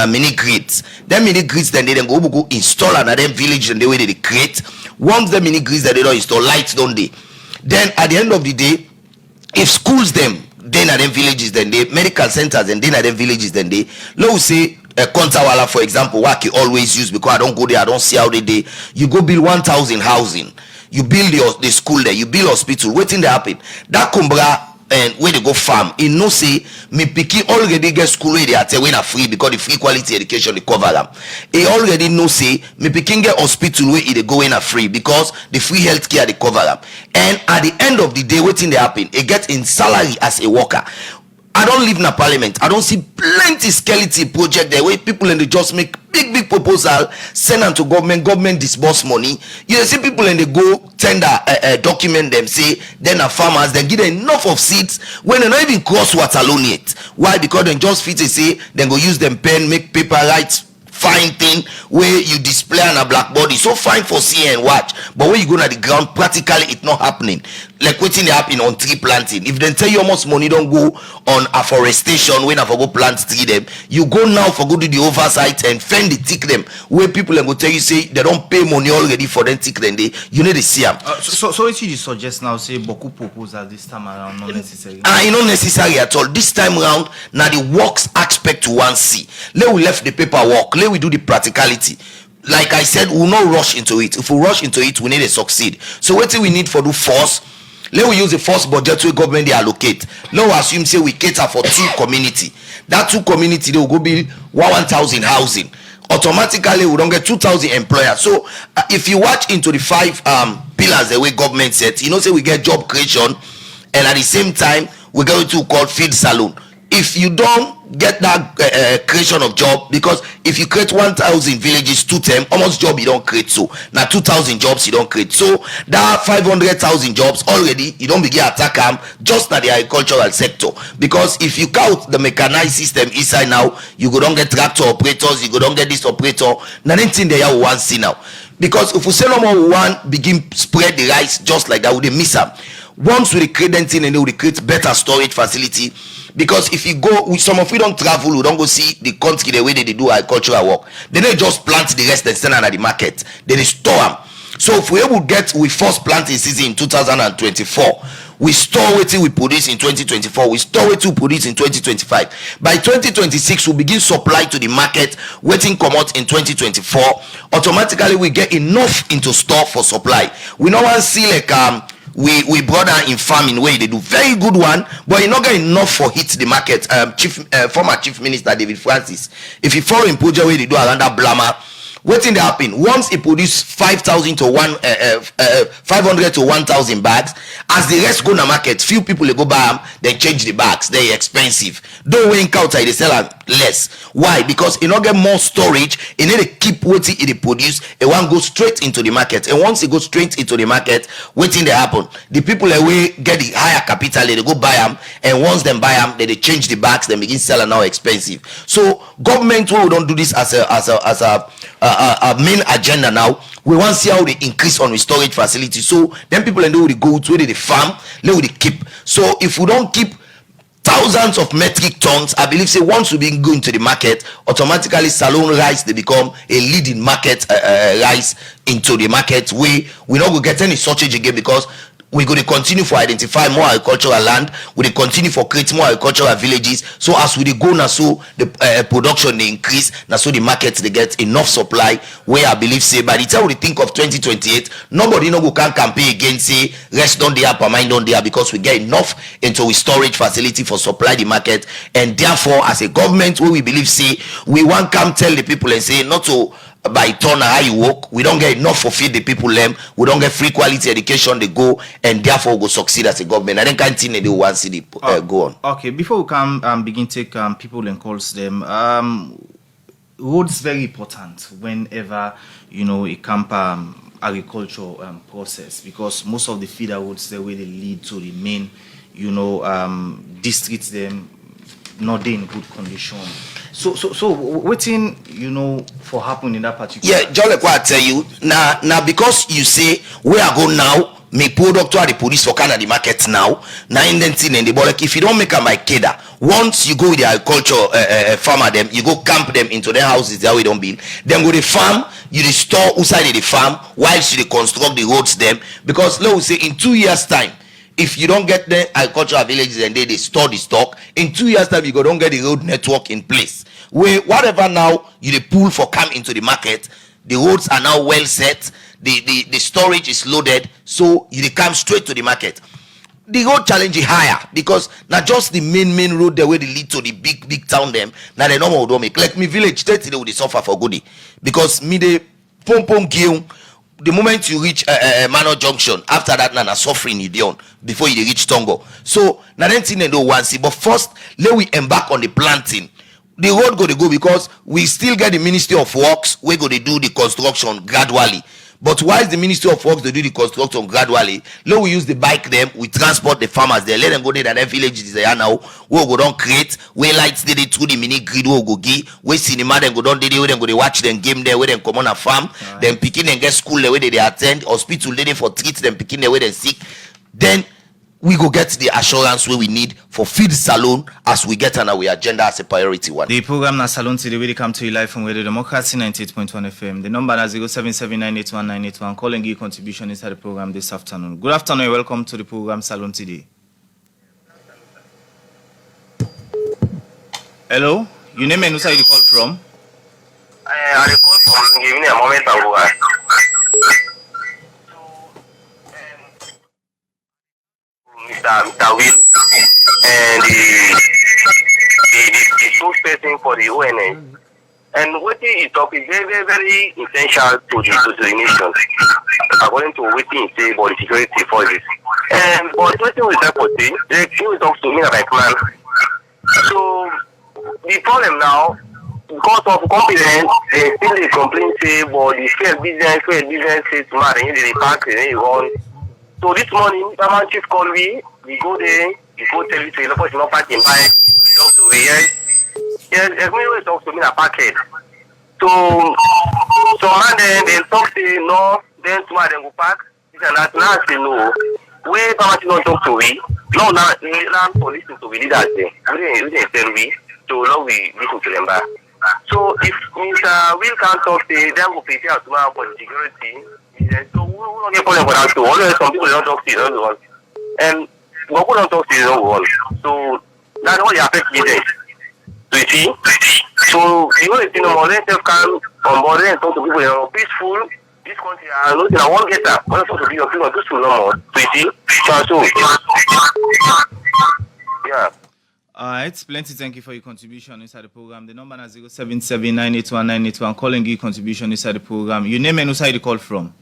mini grids. Then mini grids then they then go install another village and the way they create. Once the mini grids that they don't install lights, don't they? Then at the end of the day, if schools them, then at them villages, then they medical centers, and then at them villages, then they let's say Kontawala, for example, what I always use because I don't go there, I don't see how they do. You go build 1,000 housing, you build the school there, you build hospital, waiting to happen. That Kumbra and where they go farm, in no say me picky already get school where they are when are free because the free quality education they cover them. He already know say me picking get hospital where they go in are free because the free healthcare they cover them. And at the end of the day, waiting they happen, it get in salary as a worker. I don't live in a parliament. I don't see plenty skeleton project there where people and they just make big proposal, send them to government disburse money. You see people and they go tender document them, say then are farmers, then give them enough of seeds when they not even cross water alone yet. Why? Because they just fit to say then go use them pen, make paper write fine thing where you display on a blackboard. It's so fine for see and watch, but when you go to the ground, practically it's not happening. Like waiting they happen on tree planting. If they tell you how much money don't go on afforestation when I for go plant tree them, you go now for go to the oversight and fend the tick them where people and go tell you say they don't pay money already for them tick them. You need to see them. So what you suggest now say beaucoup proposal this time around not necessary. It's not necessary at all. This time around now the works aspect to one see. Let we left the paperwork. Let we do the practicality. like I said, we will not rush into it. If we rush into it, we need to succeed. So what do we need for the force? Let we use the first budget we government they allocate. Let we assume say we cater for 2 community. That 2 community they will go build 1,000 housing. Automatically we don't get 2,000 employers. So if you watch into the 5 pillars the way government set, you know say we get job creation, and at the same time we get to call feed saloon. If you don't get that creation of job, because if you create 1,000 villages 2 term, almost job you don't create. So now 2,000 jobs you don't create. So that 500,000 jobs already you don't begin attack them just na the agricultural sector. Because if you count the mechanized system inside now, you go don't get tractor operators, you go don't get this operator. Now anything they have one see now. Because if we say no more, we want begin spread the rice just like that, we dey miss them. Once we create anything and then we create better storage facility. Because if you go with some of we don't travel, we don't go see the country the way they do agricultural work. Then they just plant the rest and send at the market. Then they store them. So if we able get we first planting season in 2024, we store what we produce in 2024, we store what we produce in 2025. By 2026, we begin supply to the market, waiting come out in 2024. Automatically, we get enough into store for supply. We no want see like we brother in farming way they do very good one, but you not get enough for hit the market. Former Chief Minister David Francis, if you follow in project way they do around that blammer, waiting they happen once he produce 500 to 1,000 bags. As the rest go na market, few people they go buy them, they change the bags, they expensive. Don't wait outside they sell them less. Why? Because you not get more storage, you need to keep waiting it produce. It won't go straight into the market, and once it goes straight into the market, waiting they happen. The people away get the higher capital, they go buy them, and once them buy them, they change the bags, they begin selling now expensive. So government we don't do this as a main agenda now. We want to see how they increase on the storage facility. So then people and they go to where they farm, they will keep. So if we don't keep thousands of metric tons, I believe say once we begin going to the market, automatically salon rice they become a leading market rice into the market. We not go get any shortage again, because we going to continue for identify more agricultural land, we continue for create more agricultural villages. So as we go now, so the production they increase now, so the market they get enough supply. Where I believe say by the time we think of 2028, nobody no go can campaign again say rest on there, per mind on there, because we get enough into a storage facility for supply the market. And therefore as a government where we believe say we want come tell the people and say not to by turn how you work, we don't get enough for feed the people them, we don't get free quality education they go, and therefore go succeed as a government. I don't continue they want to see the go on. Okay, before we can begin take people and calls them, roads very important whenever it camp agriculture process, because most of the feeder roads the way they lead to the main districts them not in good condition. So waiting, for happen in that particular. Yeah, just like what I tell you, now because you say where I go now, me product to the police for Canada market now, in the but like if you don't make a my keda, once you go with the agriculture farmer them, you go camp them into their houses that we don't build. Then go the farm, you the store outside of the farm whilst you construct the roads them, because let us say in 2 years time, if you don't get the agricultural villages and they store the stock, in 2 years time you go don't get the road network in place. Where whatever now you the pull for come into the market, the roads are now well set, the storage is loaded, so you come straight to the market. The road challenge is higher, because not just the main road the way they lead to the big town them. Now they normal don't make like me village state they will suffer for goodie, because me the pom geum. The moment you reach Manor Junction, after that, na suffering you down before you reach Tongo. So now then thing they don't want see, but first let we embark on the planting. The road go to go, because we still get the Ministry of Works. We go to do the construction gradually. But while the Ministry of Works they do the construction gradually, let we use the bike them, we transport the farmers there, let them go there that their villages they are now. We go down create, we lights they through the mini grid we go give, we cinema then go down there, we then go they watch them game there, we then come on a farm, then picking and get school the way they attend, hospital they for treat them picking the way they sick. Then we go get the assurance where we need for feed salon as we get on our agenda as a priority one. The program na Salon today really come to you live from Radio Democracy 98.1 FM. The number is 0779819181. Call and give contribution inside the program this afternoon. Good afternoon and welcome to the program Salon today. Hello, your name and who you call from? I call from giving a moment ago. Mr. Will and the spokesperson for the ONS. And what he talk is very, very, very essential to the nation, according to what he say about the security forces. And but what we talk about, they talk to me like man. So the problem now, because of confidence, they still they complain say about the fair business is mad and they pack and they run. So this morning, someone chief called me. We go there, we go tell you to the person not parking by. Talk to me, yes, everyone talk to me at packet. So man then talk say no, then tomorrow then go park. This and that. Now I say no. Where someone don't talk to me, no, now police to be leaders there. We didn't tell me, so now we listen to them back. So if Mr. Will can't talk, say then go prepare tomorrow for the security. So we don't get problem for that too. Although some people don't talk to you, and but who don't talk to you, so that's what they affect business. So you see, so the only thing more than self can on board and talk to people peaceful. This country, I know that I won't get that. When I talk to people peaceful no more. So you see, so yeah. Alright, plenty thank you for your contribution inside the program. The number is 077981981. Calling you contribution inside the program. Your name and who side you call from?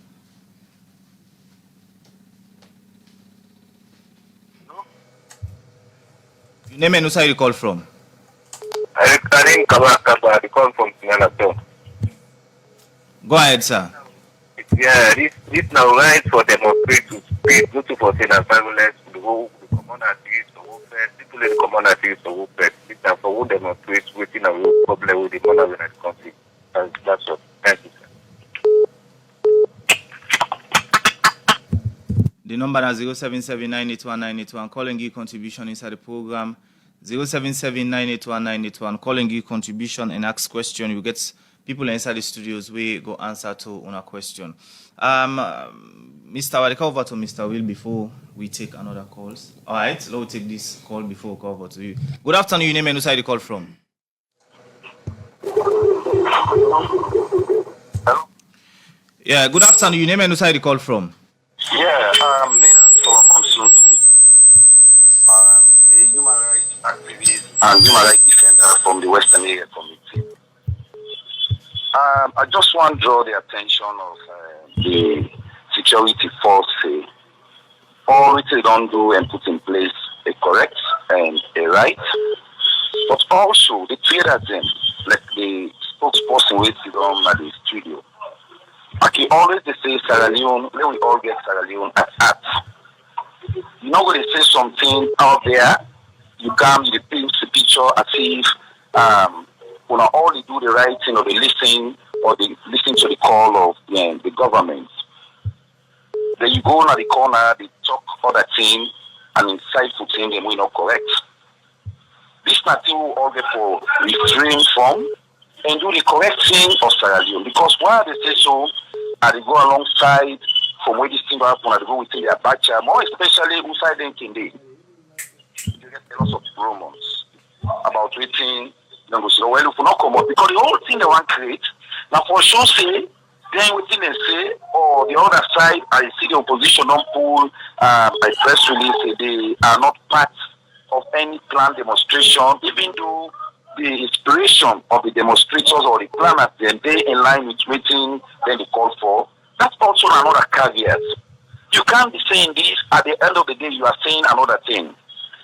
Your name and who side you call from? I didn't come call from Sinana. Go ahead, sir. Yeah, this now right for demonstrate to speak, not to foresee and violence to the whole commonalities, the whole first, people in the commonalities, the whole first, it's time for who demonstrates within a real problem with the money in the country. That's all. Thank you, sir. The number is 077981981. Calling you contribution inside the program. 077981981. Calling you contribution and ask question. You get people inside the studios we go answer to on a question. Mr. Wadika, over to Mr. Will before we take another calls. All right, let's take this call before we call over to you. Good afternoon. Your name and who side you call from? Hello? Yeah, good afternoon. Your name and who side you call from? Yeah, Nina from Sundu, a human rights activist and human rights defender from the Western Area Committee. I just want to draw the attention of the security force. All which they don't do and put in place a correct and a right, but also the traders them, like the spokesperson with them at the studio. Okay, always they say Sierra Leone, then we all get Sierra Leone at heart. You know when they say something out there, you come, you paint the picture as if when all they do the right thing or they listen to the call of the government. Then you go on the corner, they talk other thing and insightful thing they will not correct. This nothing will all get for refrain from and do the correct thing of Sierra Leone. Because while they say so, and they go alongside from where this thing will happen, and they go within their bacha, more especially inside them can they. You get a lot of rumors about waiting. Then we say, well, if we not come up, because the whole thing they want to create, now for sure say, then within they say, or the other side, I see the opposition don't pull by press release, they are not part of any planned demonstration, even though the inspiration of the demonstrators or the planners, then they in line with waiting, then they call for. That's also another caveat. You can't be saying this, at the end of the day, you are saying another thing.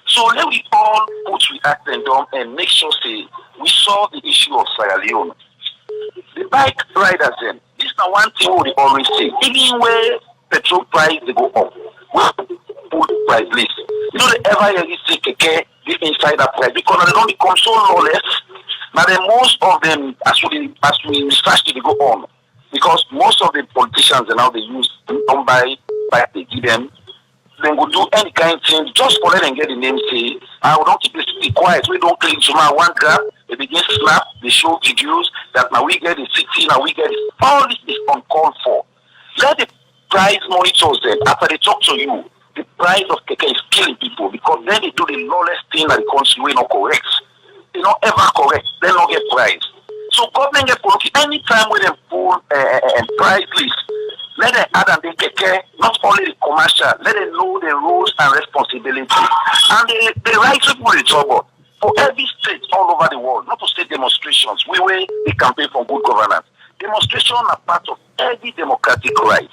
So let we all put we act and down and make sure, say, we solve the issue of Sierra Leone. The bike riders, then, this is the one thing we always say, even where petrol price they go up, we put price list. You know, they ever hear you say, okay, this inside that price, because they don't become so lawless. Now, then most of them, as we research, they go on. Because most of the politicians now they use don't buy they give them. Then go do any kind of thing just for let them get the name say, I don't keep the city quiet. We don't clean tomorrow one grab, they begin slap, they show videos that now we get the city, now we get it. All this is uncalled for. Let the price monitors them after they talk to you. The price of keke is killing people because then they do the lawless thing that the country will not correct. They not ever correct, they not get price. So government get anytime when they pull whole price list. Let them add and they care, not only the commercial, let them know the rules and responsibilities. And the right people in trouble. For every state all over the world, not to say demonstrations, we will the campaign for good governance. Demonstrations are part of every democratic right.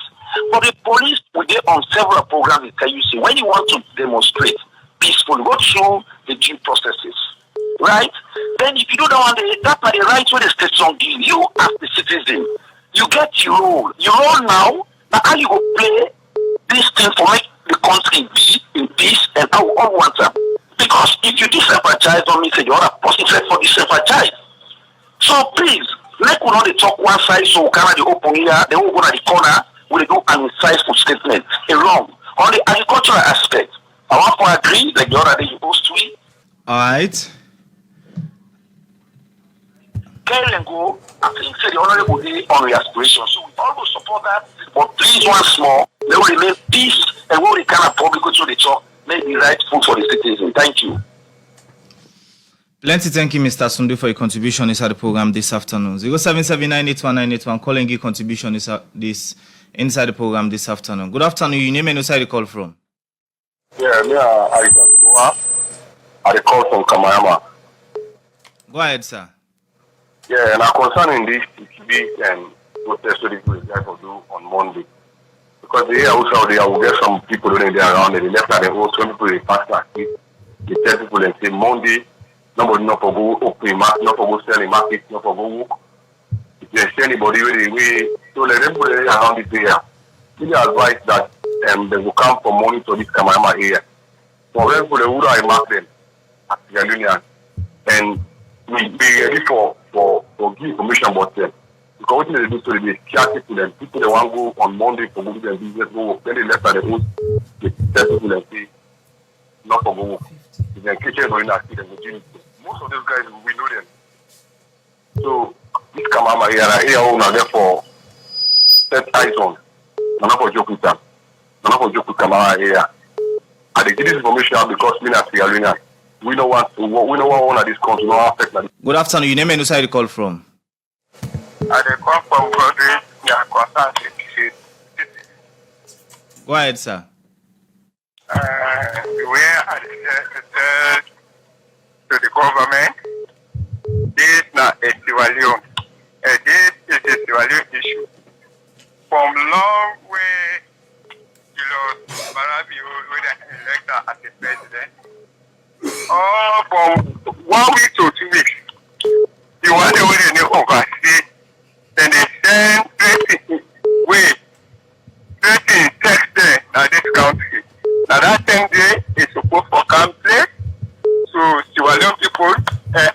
But the police will get on several programs that tell you, see, when you want to demonstrate peacefully, go through the due processes. Right? Then if you do that one, that's the right way the state don't give you as the citizen. You get your role. Your role now how you go play this thing for make the country be in peace and how we all want them. Because if you disenfranchise, don't mean say the other person for disenfranchise. So please, let we not talk one side so we cannot the open here, they will go to the corner, we do an insightful statement. Wrong. On the agricultural aspect, I want to agree like the other day you supposed to it. Alright. Carry and go, I think say the honorable day on your aspiration. So we always support that, but please once more, they will remain peace and what we can public go to the talk. Make the right food for the citizen. Thank you. Plenty thank you, Mr. Sundu, for your contribution inside the program this afternoon. 077981981. Call and give contribution this inside the program this afternoon. Good afternoon. You name and where you call from? Yeah, me I call from Kamayama. Go ahead, sir. Yeah, and concerning this big protest that the guys will do on Monday. Because they also they will get some people when they're around and they left at the whole some people they pass that they tell people and say Monday nobody not for go open market, not for go sell in market, not for go work. If there's anybody where they way so let them put it around this area. Give the advice that they will come for money to this Kamayama area. For them for the wood I mark them at the union and we be ready for give information about them. Because what they do so they scare people and people they want to go on Monday for go their business go work. Then they left at the host, they tell people and say not for go work. If they're kitchen or in a city, most of those guys we know them. So this Kamama here are there for set eyes on. Not for joke with them. Not for joke with Kamama here. And they give this information out because we not Sierra we know what one of these countries no affect that. Good afternoon. You name and where you call from? I come from Godre, Go ahead, sir. Where I said to the government, this is not a Sierra Leone. This is a Sierra Leone issue. From long way, Barabi when they elected as a president, from 1 week to 2 weeks, the one they will oversee. Then they send dressing text there in this country. Now that same day is supposed to come place so Sierra Leone people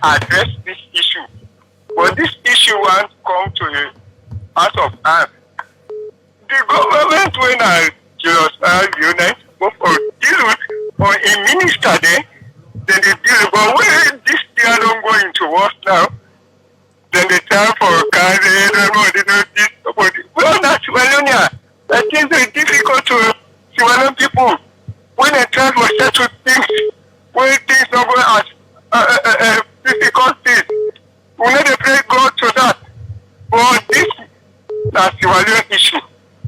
address this issue. But this issue won't come to the out of hand. The government when I unite go for deal with or a minister there, then they deal. But when this year don't go into work now, then the time for carry, they know this. Well, not Sierra Leone. I think it's difficult to Sierra Leone people when they try to settle things, when things don't go as difficulties. We need to pray God to that. But this is Sierra Leone issue.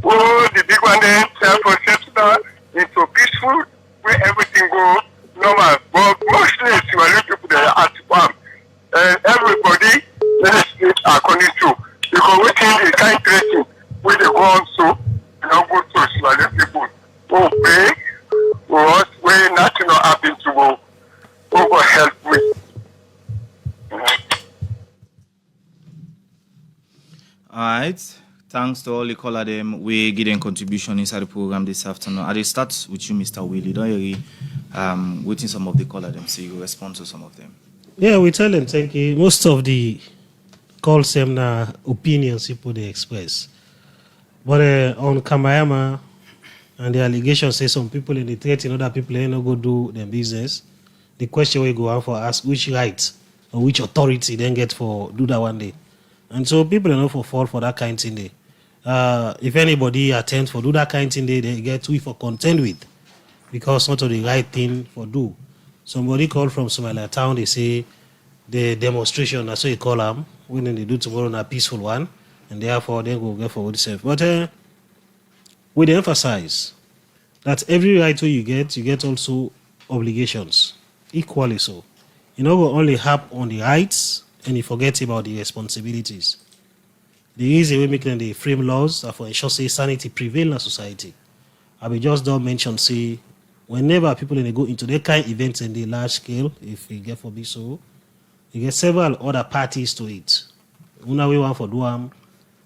Oh, the big one then try to settle into peaceful where everything goes normal. But mostly Sierra Leone people they are at farm. And everybody let's live according to because we think the kind dressing where they go on so not go to Sierra Leone people who pay for us where nothing will happen to go who will help with. Alright. Thanks to all the caller them. We give them contribution inside the program this afternoon. I will start with you, Mr. Willie. Don't worry. Waiting some of the caller them, so you respond to some of them. Yeah, we tell them thank you. Most of the calls them na opinions people they express. But on Kamayama and the allegation say some people in the threaten other people ain't not go do their business. The question we go on for ask which right or which authority then get for do that one day. And so people are not for fall for that kind of thing there. If anybody attempts for do that kind of thing they get we for contend with because not of the right thing for do. Somebody called from Somalia town, they say the demonstration, that's what you call them, when they do tomorrow, a peaceful one. and therefore they go get for itself. But we dey emphasize that every right you get also obligations equally so. You know, go only harp on the rights and you forget about the responsibilities. The reason we make them the frame laws are for ensure say sanity prevail in a society. I will just don't mention say whenever people go into that kind of events in the large scale, if we get for be so, you get several other parties to it. Una we want for do am,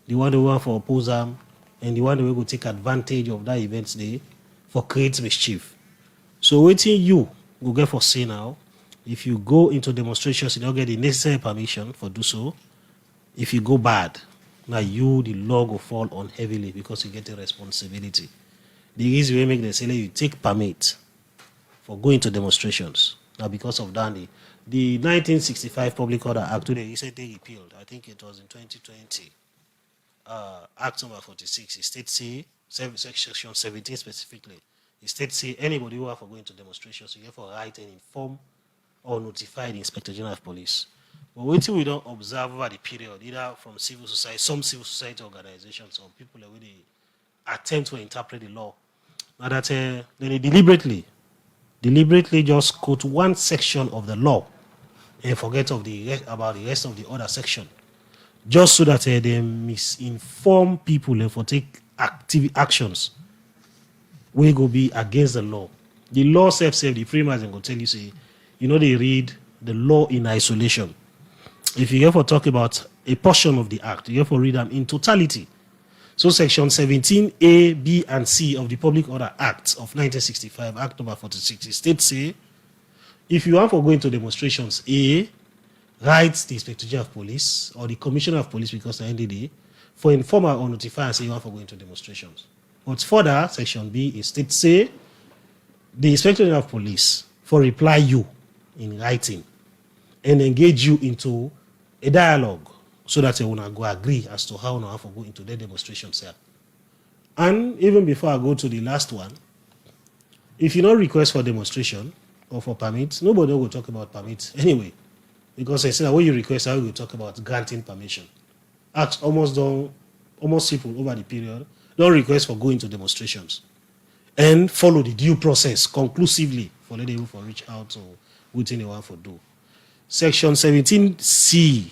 the one we want for oppose am, and the one we go take advantage of that event day for create mischief. So waiting you will get for say now, if you go into demonstrations, you don't get the necessary permission for do so. If you go bad, now you the law will fall on heavily because you get a responsibility. The reason we make the say you take permit for going to demonstrations. Now because of that, the 1965 Public Order Act today recently repealed. I think it was in 2020. Act number 46. It states say section 17 specifically. It states say anybody who are for going to demonstrations, you have for right and inform or notify the Inspector General of Police. But waiting we don't observe over the period, either from civil society, some civil society organizations or people that really attempt to interpret the law. Now that then they deliberately just quote one section of the law and forget about the rest of the other section, just so that they misinform people and for take active actions will go be against the law. The law self the framers and go tell you say, you know, they read the law in isolation. If you ever talk about a portion of the act, you have to read them in totality. So section 17A, B, and C of the Public Order Act of 1965, Act number 46, states say, if you want to go into demonstrations, A, write the Inspector General of Police or the Commissioner of Police, because the NDD, for inform or notify and say you want to go into demonstrations. But further, section B, it states say, the Inspector General of Police for reply you in writing and engage you into a dialogue so that you will go agree as to how you have to go into the demonstrations here. And even before I go to the last one, if you don't request for demonstration or for permit, nobody will talk about permit anyway. Because I said that when you request, I will talk about granting permission. Acts almost people over the period don't request for going to demonstrations and follow the due process conclusively for letting you for reach out or within the one for do. Section 17C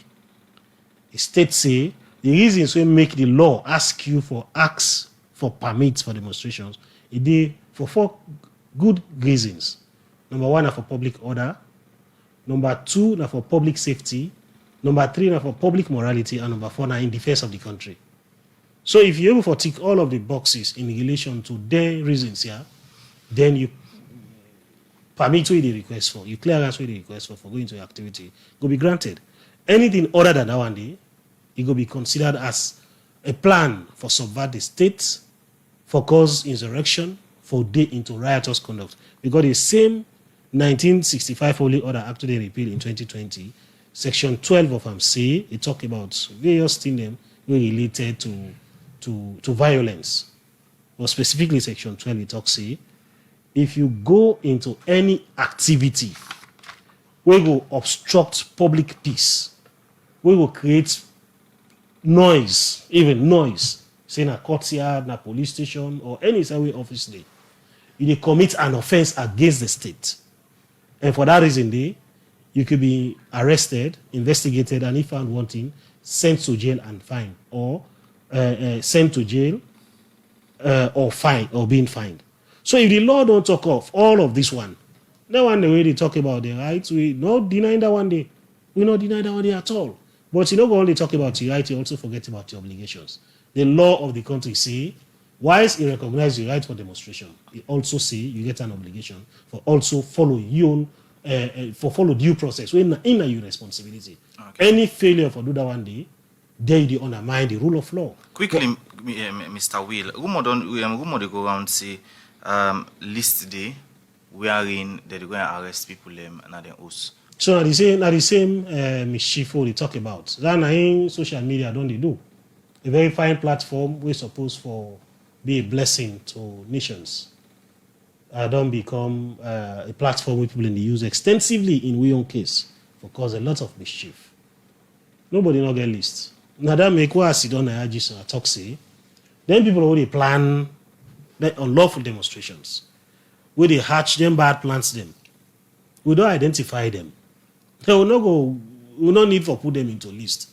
states say the reasons we make the law ask you for acts for permits for demonstrations, it is for 4 good reasons. Number 1 for public order. Number 2 for public safety. Number 3 for public morality. And number 4 in defense of the country. So if you're able to tick all of the boxes in relation to their reasons here, then you permit what they request for, you clearance what they request for going to your activity, will be granted. Anything other than that one day, it will be considered as a plan for subvert the state, for cause insurrection, for day into riotous conduct. Because the same 1965 Public Order Act they repealed in 2020, section 12 of them say it talk about various things related to violence. Or specifically section 12 it talks say, if you go into any activity we will obstruct public peace, we will create noise, even noise, say na courtyard, na police station, or any way office day, you commit an offense against the state. And for that reason, you could be arrested, investigated, and if found wanting, sent to jail and fined, or sent to jail or fined, or being fined. So if the law don't talk of all of this one, that one the way they talk about the rights, we not deny that one day. We not deny that one day at all. But you don't only talk about your right, you also forget about your obligations. The law of the country say, whilst it recognizes your right for demonstration, it also say you get an obligation for also follow your own, for follow due process. When in your responsibility. Okay. Any failure for do that one day, they undermine the rule of law. Quickly, Mr. Will, rumor they go around say list day wherein they're going to arrest people and their house. So now the same mischief they talk about. That in social media don't they do. A very fine platform we're supposed for be a blessing to nations. Don't become a platform where people in the use extensively in we own case for cause a lot of mischief. Nobody not get list. Now that make what sit on the talk say. Then people already plan the unlawful demonstrations. Where they hatch them bad plans them. We don't identify them. They will not go. We no need for put them into list.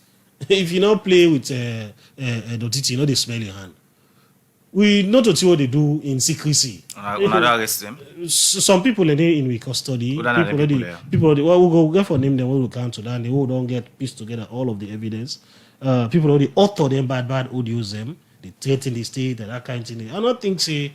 If you not play with Dotiti, you know they smell your hand. We know to see what they do in secrecy. Arrest them. Some people in custody. People already, well, we'll go get for name them. We will count to that. They will don't get pieced together all of the evidence. People already author them bad audios them. They threaten the state and that kind of thing. I don't think say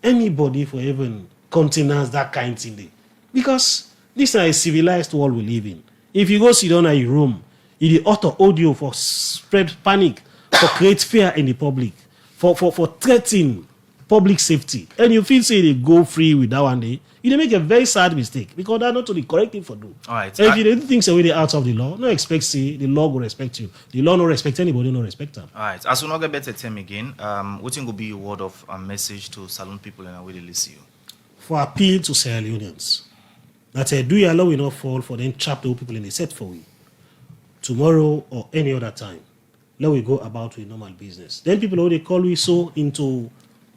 anybody for even countenance that kind of thing. Because this is a civilized world we live in. If you go sit down at your room, you author audio for spread panic, for create fear in the public, for threatening public safety, and you feel say they go free with that one day, you make a very sad mistake because that's not the correct thing for do. All right. And if you don't think so, they're out of the law, no expect say the law will respect you. The law no respect anybody, no respect them. All right. As we not get better time again, what will be your word of message to saloon people and how they listen you? For appeal to Sierra Leoneans, that do you allow we not fall for them trap the people in the set for we tomorrow or any other time. Let we go about with normal business. Then people already call we so into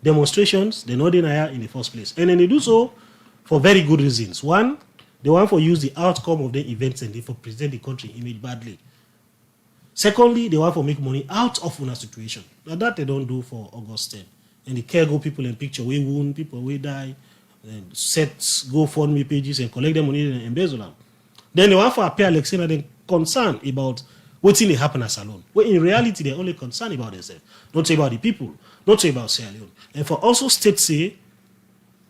demonstrations, they know they are in the first place. And then they do so for very good reasons. One, they want to use the outcome of the events and they for present the country image badly. Secondly, they want to make money out of una situation. Now that they don't do for August 10. And the care go people in picture, we wound, people we die, and set GoFundMe pages and collect their money and embezzle them. Then they want to appear like saying they're concerned about what's in the happen as alone. Well, in reality, they're only concerned about themselves, not about the people, not about Sierra Leone. And for also states say,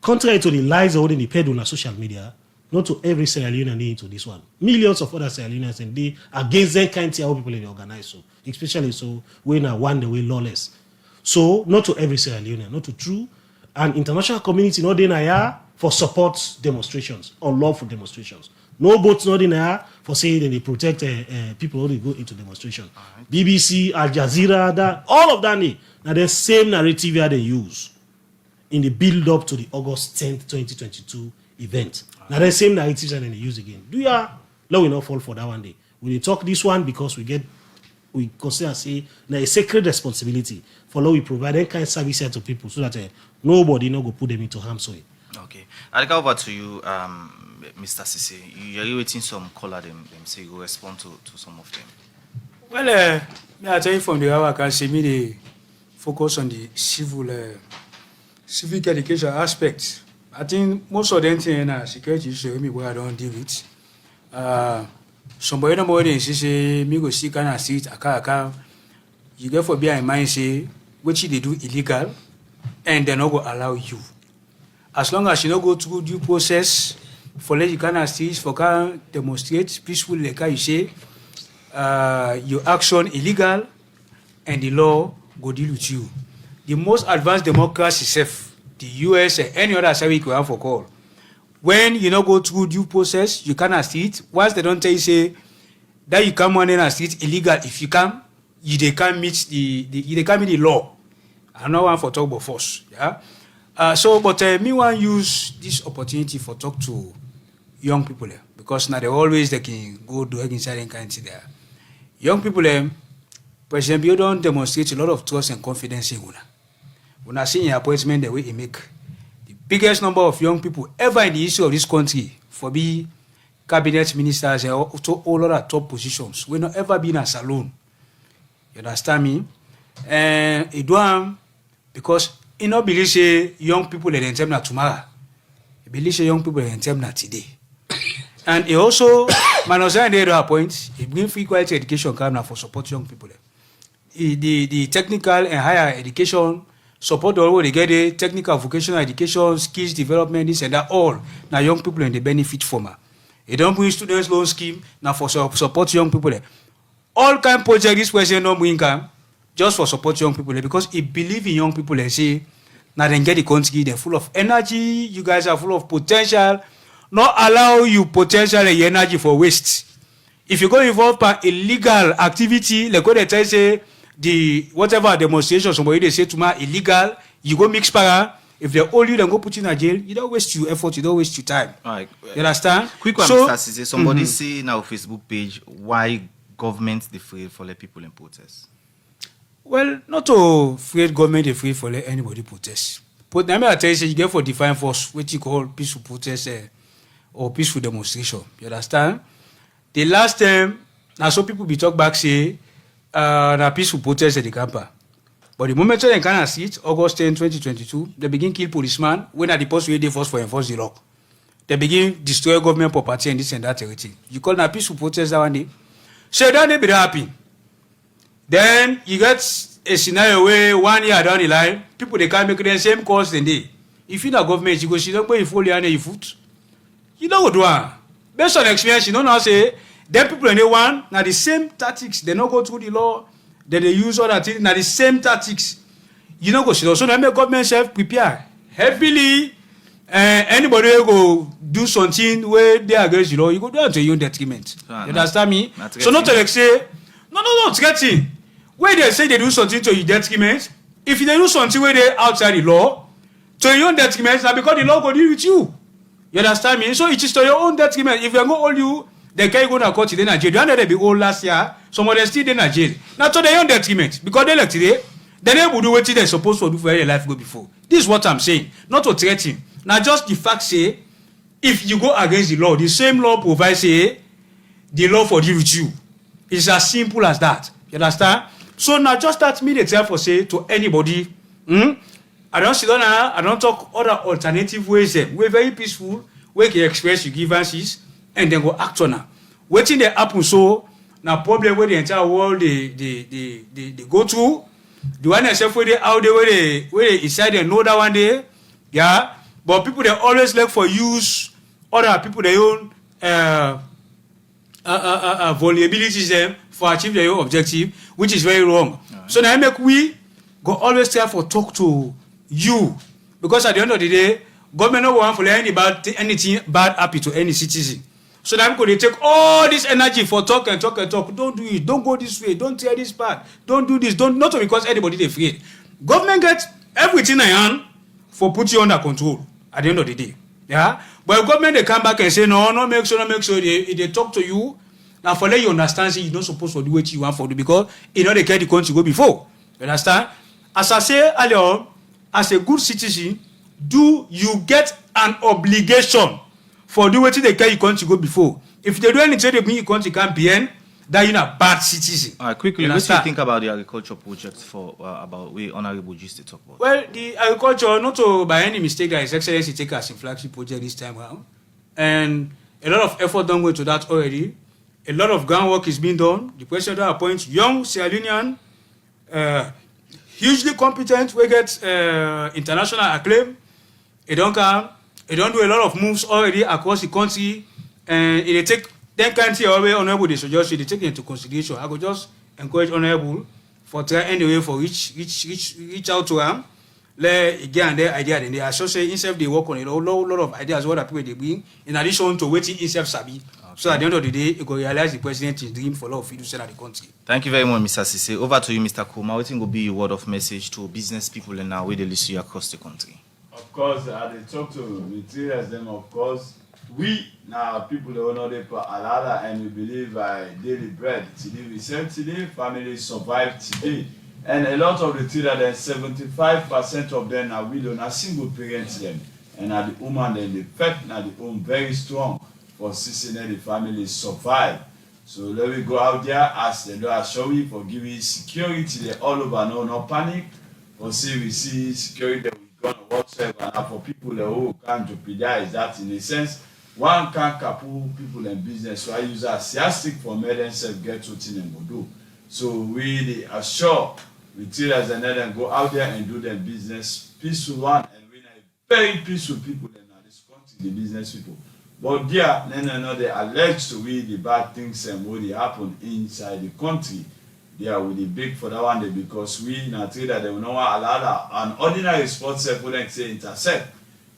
contrary to the lies already in the on social media, not to every Sierra Leonean into this one. Millions of other Sierra Leoneans and they against that kind of people in the organize so, especially so when are one the way lawless. So not to every Sierra Leonean, not to true. And international community not in here for support demonstrations, unlawful demonstrations. No boats not in there for saying that they protect people who go into demonstration. Right. BBC, Al Jazeera, that, all of that, now the same narrative that they use in the build-up to the August 10th, 2022 event. Right. Now the same narrative that they use again. Do ya? Let we not fall for that one day. We talk this one because we consider say now a sacred responsibility for law we provide that kind of services to people so that nobody no go put them into harm's way. Okay, I'll go over to you, Mr. Sisi. You're waiting some color them say you go respond to some of them. Well, I tell you from the hour I can see me they focus on the civic education aspect. I think most of them things na security issue me where I don't deal with. Somebody no more than say me go see kind of sit aka. You get for bear in mind say what they do illegal and they not go allow you. As long as you don't go through due process for let you can see for can demonstrate peacefully like you say your action illegal and the law go deal with you. The most advanced democracy safe, the US and any other side you have for call. When you don't go through due process, you cannot see it. Once they don't tell you say that you come on in and see it illegal, if you come, they can't meet the law. I don't want for talk about force. Yeah. But me want use this opportunity for talk to young people because now they always they can go do inside and kind of there. Young people President Bio don't demonstrate a lot of trust and confidence in una. When I see your appointment the way he make. Biggest number of young people ever in the history of this country for be cabinet ministers and all other top positions. We not ever been a saloon. You understand me? And it do because you not believe say young people in them not tomorrow. You believe say young people in them not today. And he also manosa and the other point, he bring free quality education come now for support young people. The technical and higher education support all they get the technical vocational education, skills development, this and that all. Now young people and the benefit from her. They don't bring students loan scheme now for support young people. All kind of project this person don't bring income just for support young people because he believe in young people. They say now they get the country, they're full of energy. You guys are full of potential. Not allow you potential and energy for waste. If you go involved in illegal activity, like what they tell say the whatever demonstration somebody they say to me illegal, you go mix para. If they hold you, then go put you in a jail. You don't waste your effort, you don't waste your time. All right. You understand? Quick one, Mr. Sisi. Somebody say now Facebook page why government they free for the people in protest? Well, not to afraid government dey free for let anybody protest. But I mean, I tell you, say you get for define force, what you call peaceful protest or peaceful demonstration. You understand? The last time, now some people be talk back say, na peaceful protest at the camper. But the moment they kind of see it, August 10, 2022, they begin kill policemen when at the post where they force for enforce the law. They begin destroy government property and this and that everything. You call na peaceful protest that one day. So that they be happy. Then you get a scenario where 1 year down the line, people they can't make the same calls than they. If you're not government, you go see them go you follow and you foot. You know what do one. Based on experience, you know now say them people in the one now the same tactics. They not go through the law. Then they use other things. Now the same tactics. You know go see. So now make government self prepare heavily. Anybody will go do something where they against the law, you go do it to your own detriment. You understand me? So not to like say, no, it's getting. Where they say they do something to your detriment, if they do something where they outside the law, to your own detriment, now because the law will deal with you. You understand me? So it is to your own detriment. If they go hold you, they can't go to court in Nigeria. You know they be old last year, some of them still in Nigeria. Now to their own detriment, because they like today, then they will do what they're supposed to do for their life go before. This is what I'm saying. Not to threaten. Now just the fact say, if you go against the law, the same law provides say, the law for deal with you. It's as simple as that. You understand? So now just that me they tell for say to anybody, I don't sit down now, I don't talk other alternative ways. We're very peaceful, we can express your grievances and then go act on them. Waiting they happen so now problem where the entire world they go through. The one except where they out there where they inside they know that one day, yeah. But people they always look for use other people their own vulnerabilities for achieve their own objective, which is very wrong. Right. So now make we go always try for talk to you, because at the end of the day, government no want for anything bad happen to any citizen. So now they take all this energy for talk and talk and talk. Don't do it. Don't go this way. Don't tear this part. Don't do this. Don't not because anybody they afraid. Government gets everything I hand for put you under control. At the end of the day, yeah. But if government they come back and say no, make sure they talk to you. Now for let you understand, say you're not supposed to do what you want for do because you know they carry the country go before. You understand? As I say earlier, as a good citizen, do you get an obligation for do what they carry the country go before? If they do anything, they bring your country can't be in, that you're a bad citizen. All right, quickly, what do you think about the agriculture project for about we honorable just to talk about? Well, the agriculture, not to by any mistake that His Excellency take as a flagship project this time around, and a lot of effort done go to that already. A lot of groundwork is being done. The president appoints young Sierra Leonean, hugely competent. We get international acclaim. It don't come. It don't do a lot of moves already across the country, and it take. Then country always honorable they suggest they take into consideration. I could just encourage honorable for try anyway for reach out to them. Let get and their idea then they associate himself they work on it. A lot of ideas what people they bring in addition to waiting himself sabi. Okay. So at the end of the day, you go realize the president is dream for a lot of fiduciary in the country. Thank you very much, Mr. Sise. Over to you, Mr. Kuma. What will be your word of message to business people and now where they listen across the country? Of course, I talk to the traders them. Of course, we now people who know they put alada and we believe by daily bread. Today we serve today, families survive today. And a lot of the traders, then 75% of them are widow, not single parents them. And at the woman then the pet, now the home very strong for seeing the families survive. So let me go out there, ask the Lord, show we for giving security they all over, no panic. For see we see security that we gonna whatsoever. And for people who can't jeopardize that in a sense, one can't couple people in business. So I use a siastic for me themselves get to thing and do. So we assure we tell us and then go out there and do their business peaceful one, and we are very peaceful people in this country, the business people. But there, they allege to we the bad things and what they happen inside the country. They are with the big for that one day because we in a trader they will not allow an ordinary spot set wouldn't say intercept.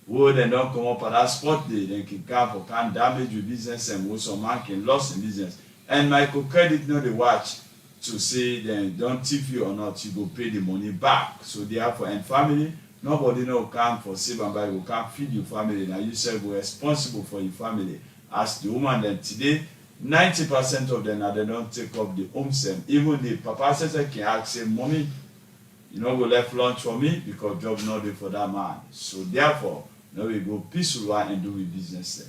Who then don't come up at that spot day, then can damage your business and also man can lose in business. And microcredit know the watch to say then don't tip you or not, you go pay the money back. So therefore, and family, nobody know can for save and buy, you can feed your family. Now you say we're responsible for your family. As the woman then today, 90% of them, they don't take up the home sem. Even the papa says can ask say, mommy, you know, go left lunch for me because job not there for that man. So therefore, now we go peaceful one and do with business then.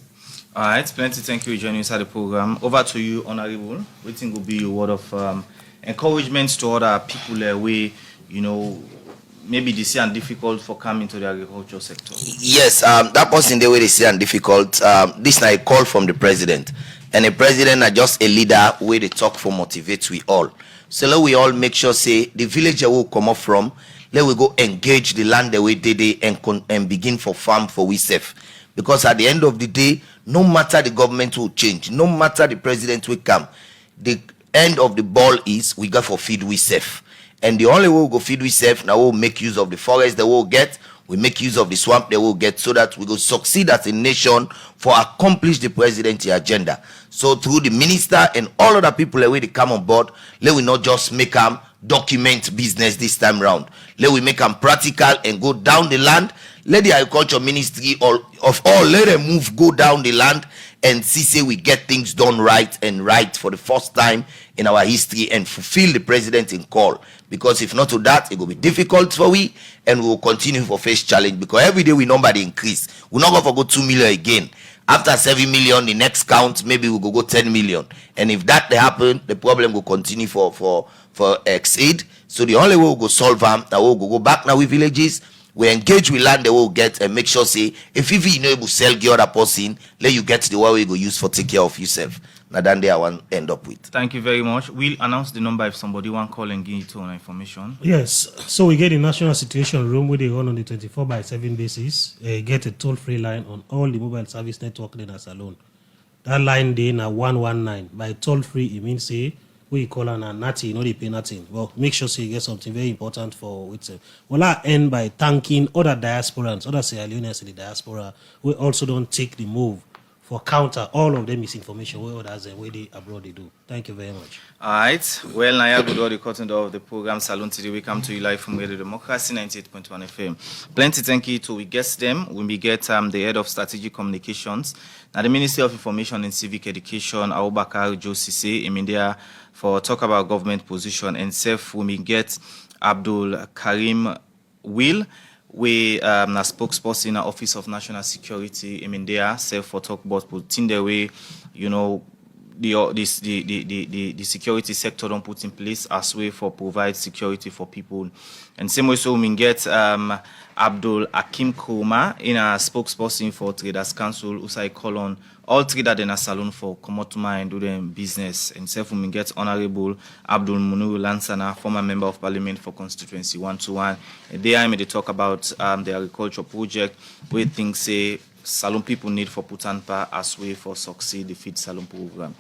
All right, plenty. Thank you for joining us at the program. Over to you, Honorable. What think will be your word of encouragement to other people we, you know, maybe they see and difficult for coming to the agriculture sector? Yes, that person the way they say and difficult. This na a call from the president, and the president are just a leader where they talk for motivate we all. So let we all make sure say the village that we come up from, let we go engage the land the way they and begin for farm for we safe. Because at the end of the day, no matter the government will change, no matter the president will come, the end of the ball is we got for feed we safe. And the only way we go feed we safe, now we'll make use of the forest that we'll get, we make use of the swamp that we'll get, so that we go succeed as a nation for accomplish the president's agenda. So through the minister and all other people that they come on board, let we not just make them document business this time round. Let we make them practical and go down the land. Let the agriculture ministry let them move, go down the land and see say we get things done right for the first time in our history and fulfill the president in call. Because if not to that, it will be difficult for we and we will continue for face challenge, because every day we number the increase. We're not going to go 2 million again. After 7 million, the next count maybe we'll go 10 million. And if that happen, the problem will continue for exceed. So the only way we'll go solve them, now we'll go back now with villages. We engage with land that we'll get and make sure say if you know able to sell the other person, let you get the one we go use for take care of yourself. Now then they I want end up with. Thank you very much. We'll announce the number if somebody want call and give you to information. Yes, so we get the national situation room where they run on the 24/7 basis. Get a toll-free line on all the mobile service network in a salon. That line they na 119. By toll-free, it means say we call on a natty, no they pay nothing. Well, make sure so you get something very important for with. Well, I end by thanking other diasporans, other Sierra Leoneans in the diaspora. We also don't take the move for counter all of them misinformation where others and where they abroad they do. Thank you very much. All right. Well, now good all the content of the program Salon today. We come to you live from Radio Democracy 98.1 FM. Plenty thank you to we guest them. When we get the head of strategic communications, now the Ministry of Information and Civic Education, Abubakar Josise, in India, for talk about government position, and self when we get Abdul Karim Will. We a spokesperson in the Office of National Security in India, self for talk about putting the way, you know, the security sector don't put in place as way for provide security for people. And same way so we get Abdul Hakim Kurma in a spokesperson for Traders Council, Usai Colon, all traders in a salon for Komotuma and do them business. And self we get Honorable Abdul Munuru Lansana, former member of Parliament for Constituency 121. And there I made talk about the agriculture project where things say salon people need for Putanpa as way for succeed the feed salon program.